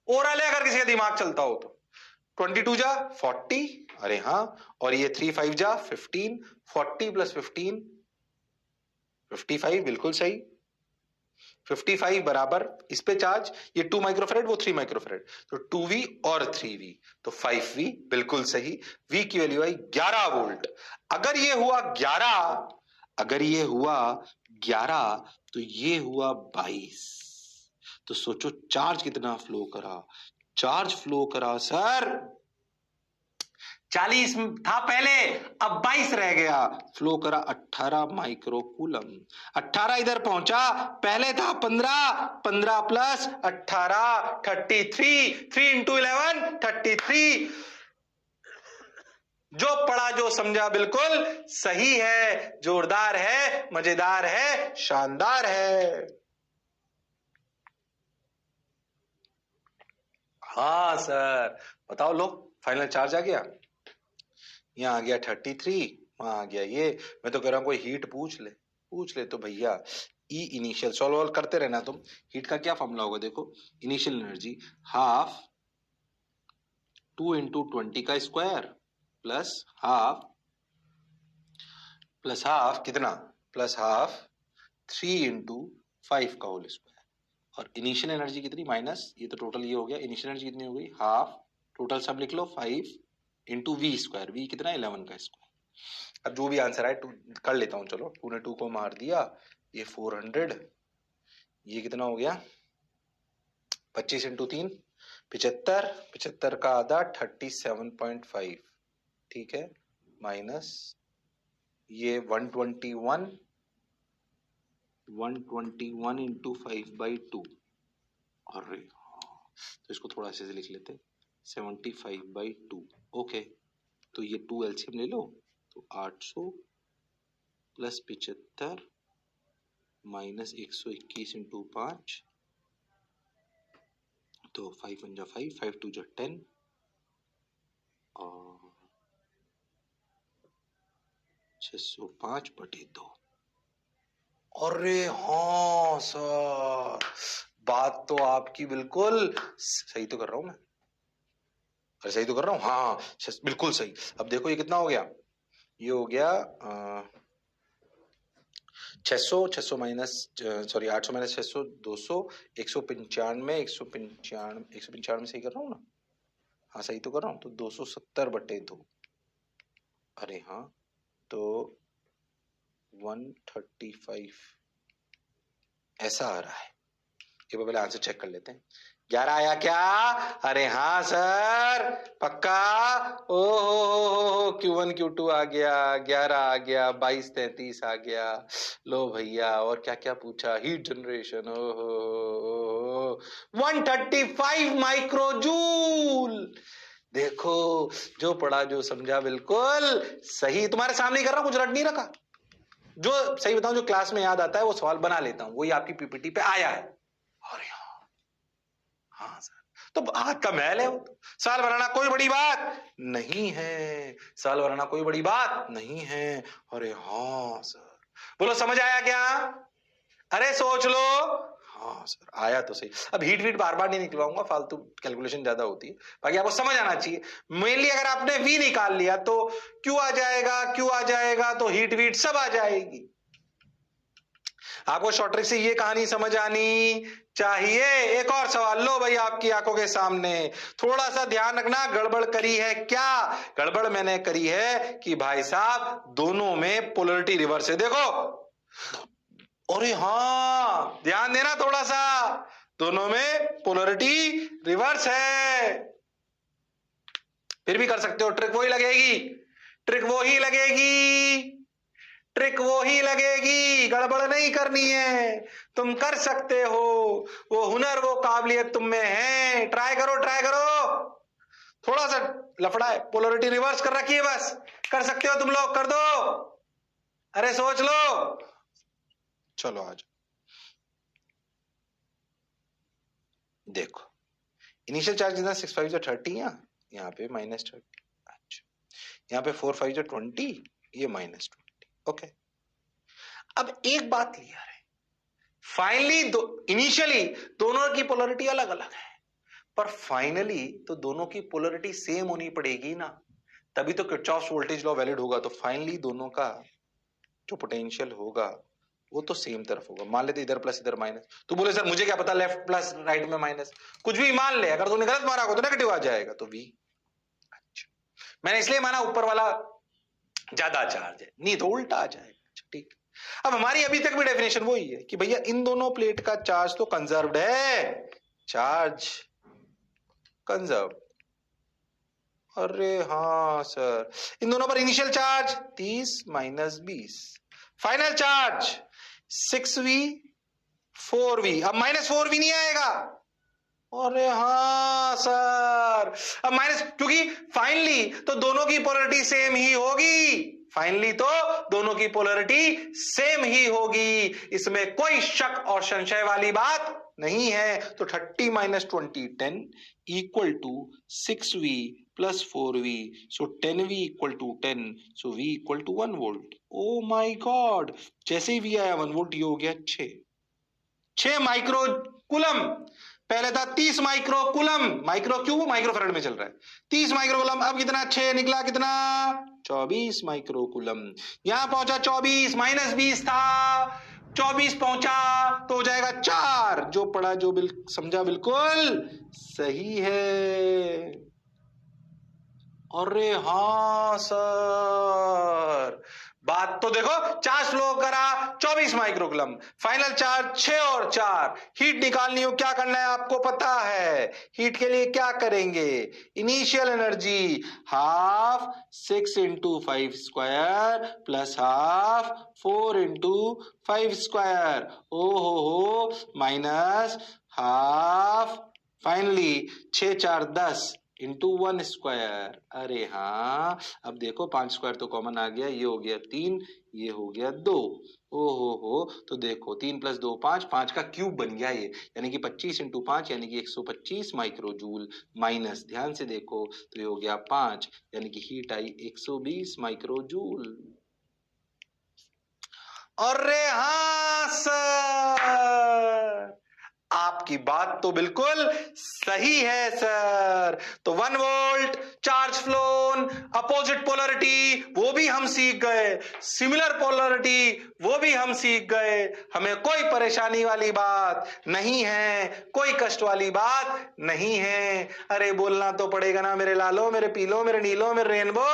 ओरल है अगर किसी का दिमाग चलता हो तो। 22 जा 40, अरे हाँ, और ये 3 5 जा 15, 40 प्लस 15 55, बिल्कुल सही। 55 बराबर इस पे चार्ज, ये 2 माइक्रोफेरेड वो 3 माइक्रोफेरेड, तो 2V और 3V, तो 5V, बिल्कुल सही। V की वैल्यू आई 11 वोल्ट। अगर ये हुआ 11, अगर ये हुआ 11 तो ये हुआ 22। तो सोचो चार्ज कितना फ्लो करा, चार्ज फ्लो करा सर 40 था पहले, अब 22 रह गया, फ्लो करा 18 माइक्रोकूलम। 18 इधर पहुंचा, पहले था 15, 15 प्लस 18 33, 3 इंटू 11 33। जो पढ़ा जो समझा बिल्कुल सही है, जोरदार है, मजेदार है, शानदार है। हाँ सर, बताओ लो, फाइनल चार्ज आ गया, यहाँ आ गया 33, वहां आ गया ये। मैं तो कह रहा हूं कोई हीट पूछ ले तो भैया ई इनिशियल सॉल्व करते रहना तुम। हीट का क्या फॉर्मूला होगा देखो, इनिशियल एनर्जी हाफ 2 इंटू 20 का स्क्वायर प्लस हाफ कितना, प्लस हाफ 3 इंटू 5 का होल स्क्वायर। और इनिशियल एनर्जी कितनी माइनस, ये तो टोटल ये हो गया, इनिशियल एनर्जी कितनी हो गई हाफ, टोटल सब लिख लो 5 इंटू वी स्क्वायर, वी कितना 11 का स्क्वायर। अब जो भी आंसर आए टू कर लेता हूं, चलो 2 ने 2 को मार दिया, ये 400, ये कितना हो गया 25 इंटू 3 75, 75 का आधा 37.5, ठीक है, माइनस ये 121 इंटू 5/2। अरे हाँ, तो इसको थोड़ा ऐसे से लिख लेते 75/2, ओके। तो ये 2 एलसीएम ले लो, तो 800 प्लस 75 माइनस 121 इंटू 5, तो 5 1 जा 5, 5 2 जा 10, और 605/2। अरे हाँ सर, बात तो आपकी बिल्कुल सही तो कर रहा हूं मैं, अरे सही तो कर रहा हूँ, हाँ बिल्कुल सही। अब देखो ये कितना हो गया, ये हो गया 600 माइनस, सॉरी 800 माइनस 600 200, 195 195 सही कर रहा हूँ ना, हाँ सही तो कर रहा हूँ, तो 270/2, अरे हाँ, तो 135 ऐसा आ रहा है। ये पहले आंसर चेक कर लेते हैं, 11 आया क्या? अरे हाँ सर, पक्का। ओ हो, Q1 Q2 आ गया, 11 आ गया, 22 33 आ गया। लो भैया, और क्या क्या पूछा, हीट जनरेशन, ओ हो 135 माइक्रोजूल। देखो जो पढ़ा जो समझा बिल्कुल सही, तुम्हारे सामने ही कर रहा हूं, कुछ रट नहीं रखा। जो सही बताऊं, जो क्लास में याद आता है वो सवाल बना लेता हूं, वही आपकी पीपीटी पे आया है। अरे हाँ सर, तो हाथ का मैल है वो। सवाल बनाना कोई बड़ी बात नहीं है, सवाल बनाना कोई बड़ी बात नहीं है। अरे हाँ सर, बोलो समझ आया क्या? अरे सोच लो। हाँ सर आया तो सही। अब हीट वीट बार बार नहीं निकलवाऊंगा, फालतू कैलकुलेशन ज्यादा होती है, बाकी आपको समझ आना चाहिए। मेनली अगर आपने वी निकाल लिया तो क्यू आ जाएगा, क्यू आ जाएगा तो हीट वीट सब आ जाएगी। आपको शॉर्ट ट्रिक से ये कहानी समझ आनी चाहिए। एक और सवाल लो भाई आपकी आंखों के सामने, थोड़ा सा ध्यान रखना। गड़बड़ करी है क्या? गड़बड़ मैंने करी है कि भाई साहब दोनों में पोलरिटी रिवर्स है। देखो, अरे हाँ ध्यान देना थोड़ा सा, दोनों में पोलरिटी रिवर्स है। फिर भी कर सकते हो, ट्रिक वही लगेगी, ट्रिक वही लगेगी, ट्रिक वो ही लगेगी, गड़बड़ नहीं करनी है। तुम कर सकते हो, वो हुनर वो काबिलियत तुम में है। ट्राई करो, ट्राई करो। थोड़ा सा लफड़ा है, पोलरिटी रिवर्स कर रखी है, बस कर सकते हो तुम लोग, कर दो। अरे सोच लो। चलो आज देखो, इनिशियल चार्ज कितना 6 5 30, यहाँ पे -30। अच्छा, यहाँ पे 4 5 20, ये -20। ओके, अब एक बात क्लियर है, फाइनली इनिशियली दोनों की पोलरिटी अलग अलग है, पर फाइनली तो दोनों की पोलरिटी सेम होनी पड़ेगी ना, तभी तो किरचॉफ्स वोल्टेज लॉ वैलिड होगा। तो फाइनली दोनों का जो पोटेंशियल होगा वो तो सेम तरफ होगा। मान लेते इधर प्लस इधर माइनस, तो बोले सर मुझे क्या पता लेफ्ट प्लस राइट में माइनस, कुछ भी मान ले, अगर तुमने गलत मारा होगा तो नेगेटिव आ जाएगा, तो वी। अच्छा, मैंने इसलिए माना ऊपर वाला ज्यादा चार्ज है, नहीं तो उल्टा आ जाएगा। ठीक, अब हमारी अभी तक भी डेफिनेशन वही है कि भैया इन दोनों प्लेट का चार्ज तो कंजर्व्ड है, चार्ज कंजर्व। अरे हाँ सर, इन दोनों पर initial charge 30 - 20, final charge 6v 4v, अब -4v नहीं आएगा। अरे हाँ सर, अब माइनस, क्योंकि फाइनली तो दोनों की पोलरिटी सेम ही होगी, फाइनली तो दोनों की पोलरिटी सेम ही होगी, इसमें कोई शक और संशय वाली बात नहीं है। तो 30 - 20 10 equal to 6v plus 4v, so 10v equal to 10, so v equal to 1 volt. Oh my god, जैसे ही v आया 1 वोल्ट, ये हो गया 6 माइक्रो कूलम। पहले था 30 माइक्रो कूलम, माइक्रो क्यों, माइक्रो फैराड में चल रहा है, 30 माइक्रो कूलम, अब कितना 6 निकला, कितना 24 माइक्रो कूलम। यहां पहुंचा 24, -20 था, 24 पहुंचा तो हो जाएगा 4। जो पढ़ा जो समझा बिल्कुल सही है। अरे हाँ सर, बात तो देखो, चार्ज फ्लो करा 24 माइक्रोकूलम, फाइनल चार्ज 6 और 4, हीट निकालनी हो, क्या करना है आपको पता है। हीट के लिए क्या करेंगे, initial energy half 6 × 5 square plus half 4 × 5 square, ओ हो minus half, finally 6 4 10 into 1 square. अरे हाँ, अब देखो 5 स्क्वायर तो कॉमन आ गया, ये हो गया 3, ये हो गया 2। ओ हो, तो देखो 3 + 2 5, 5 का क्यूब बन गया ये, यानी कि 25 × 5 यानी कि 125 माइक्रो जूल, माइनस ध्यान से देखो तो ये हो गया 5, यानी कि हीट आई 120 माइक्रो जूल। अरे हाँ सर, आपकी बात तो बिल्कुल सही है सर। तो 1 volt charge phloem, opposite polarity वो भी हम सीख गए, सिमिलर पोलरिटी वो भी हम सीख गए, हमें कोई परेशानी वाली बात नहीं है, कोई कष्ट वाली बात नहीं है। अरे बोलना तो पड़ेगा ना मेरे लालो, मेरे पीलो, मेरे नीलो, मेरे रेनबो,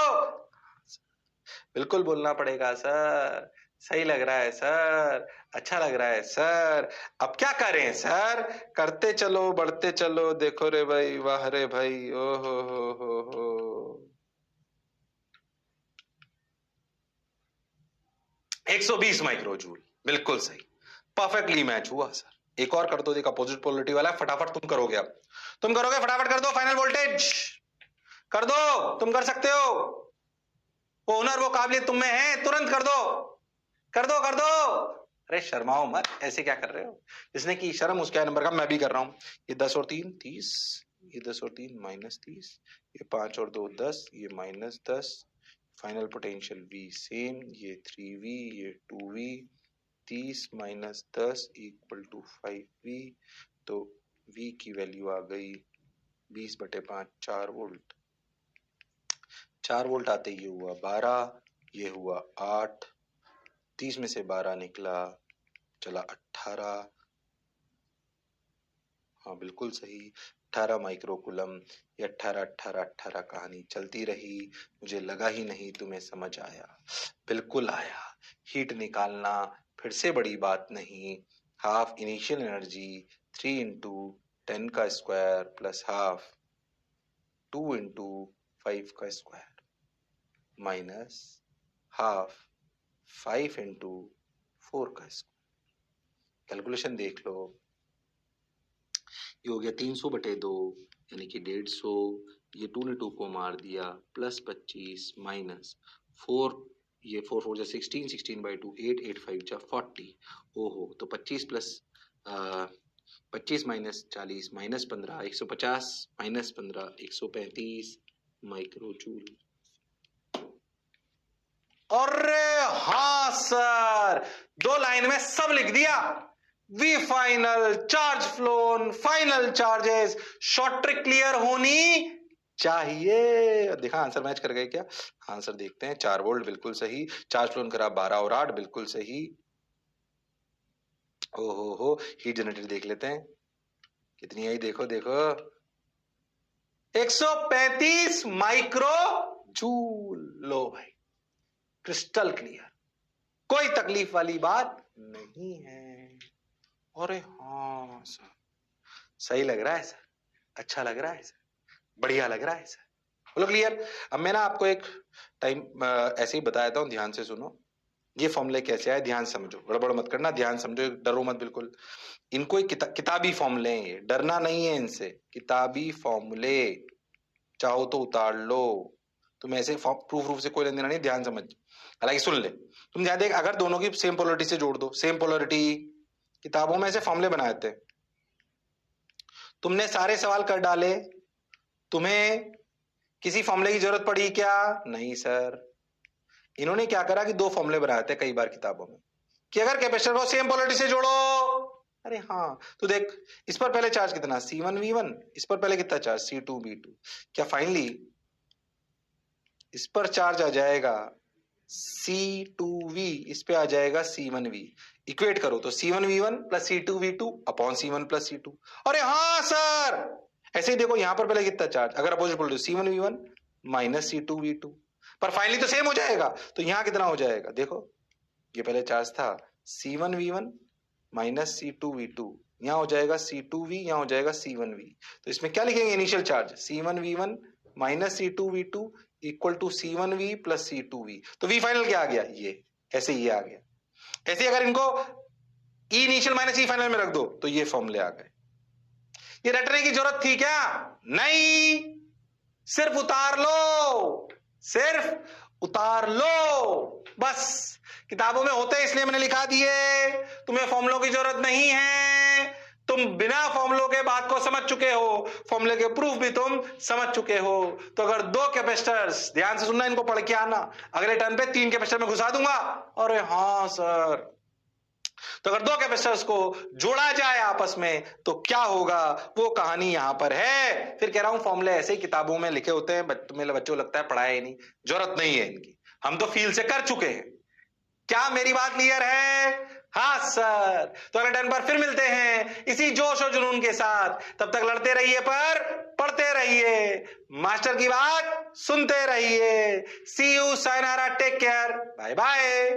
बिल्कुल बोलना पड़ेगा सर। सही लग रहा है सर, अच्छा लग रहा है सर। अब क्या करें सर, करते चलो बढ़ते चलो। देखो रे भाई, वाह रे भाई, ओ हो। 120 माइक्रो जूल, बिल्कुल सही, परफेक्टली मैच हुआ सर। एक और कर दो, देख अपोजिट पोलरिटी वाला, फटाफट तुम करोगे, अब तुम करोगे, फटाफट कर दो, फाइनल वोल्टेज कर दो, तुम कर सकते हो, वो हुनर वो काबिलियत तुम में है, तुरंत कर दो, कर दो, कर दो। अरे शर्माओ मत, ऐसे क्या कर रहे हो, जिसने की शर्म उसका नंबर का, मैं भी कर रहा हूं। ये 10 और 3 30, ये 10 और 3 -30, ये 5 और 2 10, ये -10, फाइनल पोटेंशियल V सेम, ये 3V, ये 2V, 30 - 10 = 5V, तो V की वैल्यू आ गई 20/5, 4 वोल्ट। 4 वोल्ट आते ये हुआ 12, ये हुआ 8, 30 में से 12 निकला, चला 18, हाँ बिल्कुल सही, 18 माइक्रोकूलम। ये 18 18 18 कहानी चलती रही, मुझे लगा ही नहीं तुम्हें समझ आया। बिल्कुल आया। हीट निकालना फिर से बड़ी बात नहीं, हाफ इनिशियल एनर्जी 3 × 10 का स्क्वायर प्लस हाफ 2 × 5 का स्क्वायर माइनस हाफ 5 × 4 का स्क्वायर। कैलकुलेशन देख लो, ये हो गया 300/2 यानी कि 150, ये 2 ने 2 को मार दिया, प्लस 25 माइनस 4, ये 4 4 जा 16, 16/2 8 8 5 जा 40। ओहो, तो 25 plus 25 minus 40 minus 15 150 minus 15 135 micro joule. अरे हाँ सर, 2 लाइन में सब लिख दिया। V final, charge flown, final charges, short trick clear होनी चाहिए। देखा आंसर मैच कर गए क्या? आंसर देखते हैं। 4 वोल्ट बिल्कुल सही, चार्ज फ्लोन करा 12 और 8 बिल्कुल सही। ओहो हो, हीट जनरेटर देख लेते हैं कितनी आई, देखो देखो 135 माइक्रो जूल। लो भाई, क्रिस्टल क्लियर, कोई तकलीफ वाली बात नहीं है। अरे हाँ सर, सही लग रहा है सर, अच्छा लग रहा है सर, बढ़िया लग रहा है सर, बोलो क्लियर। अब मैं ना आपको एक टाइम ऐसे ही बताया था, ध्यान से सुनो। ये फॉर्मूले कैसे आए ध्यान समझो, गड़बड़ मत करना, ध्यान समझो, डरो मत बिल्कुल। इनको एक किताबी फॉर्मूले हैं, ये डरना नहीं है इनसे, किताबी फॉर्मूले, चाहो तो उतार लो, तुम ऐसे प्रूफ से कोई लेना देना नहीं, ध्यान समझ। हालांकि सुन ले, तुम ध्यान देख, अगर दोनों की सेम पोलरिटी से जोड़ दो, सेम पोलरिटी, किताबों में ऐसे फॉर्मूले बनाए थे, तुमने सारे सवाल कर डाले, तुम्हें किसी फॉर्मूले की जरूरत पड़ी क्या? नहीं सर। इन्होंने क्या करा कि 2 फॉर्मूले बनाए थे कई बार किताबों में, कि अगर कैपेसिटर को सेम पोलरिटी से जोड़ो। अरे हाँ, तो देख, इस पर पहले चार्ज कितना C1V1, इस पर पहले कितना चार्ज C2V2, क्या फाइनली इस पर चार्ज आ जाएगा C2V, इस पे आ जाएगा C1V। इक्वेट करो तो C1V1 plus C2V2 upon C1 plus C2। अरे हाँ सर, ऐसे ही देखो, यहां पर पहले कितना चार्ज, अगर अपोजिट बोल दो C1V1 माइनस C2V2, पर फाइनली तो सेम हो जाएगा, तो यहां कितना हो जाएगा देखो, ये पहले चार्ज था C1V1 माइनस C2V2, यहां हो जाएगा C2V, यहां हो जाएगा C1V। तो इसमें क्या लिखेंगे initial charge, C1V1 minus C2V2 equal to C1V plus C2V। तो V फाइनल क्या आ गया, ये ऐसे ये आ गया। ऐसे अगर इनको E initial minus E final में रख दो तो ये फॉर्मूले आ गए। ये रटने की जरूरत थी क्या? नहीं, सिर्फ उतार लो, सिर्फ उतार लो बस। किताबों में होते इसलिए मैंने लिखा दिए, तुम्हें फॉर्मूलों की जरूरत नहीं है, तुम बिना फॉर्मूलों के बात को समझ चुके हो, फॉर्मूले के प्रूफ भी तुम समझ चुके हो। तो अगर 2 कैपेसिटर्स, ध्यान से सुनना, इनको पढ़ के आना, अगले टर्न पे 3 कैपेसिटर में घुसा दूंगा। अरे हाँ सर, तो अगर 2 कैपेसिटर्स को जोड़ा जाए आपस में तो क्या होगा, वो कहानी यहां पर है। फिर कह रहा हूं फॉर्मूले ऐसे ही किताबों में लिखे होते हैं, मेरे बच्चों लगता है पढ़ाया ही नहीं, जरूरत नहीं है इनकी, हम तो फील से कर चुके हैं। क्या मेरी बात क्लियर है? हाँ सर। तो अगले टर्न पर फिर मिलते हैं इसी जोश और जुनून के साथ, तब तक लड़ते रहिए पर पढ़ते रहिए, मास्टर की बात सुनते रहिए। सी यू, सायनारा, टेक केयर, बाय बाय।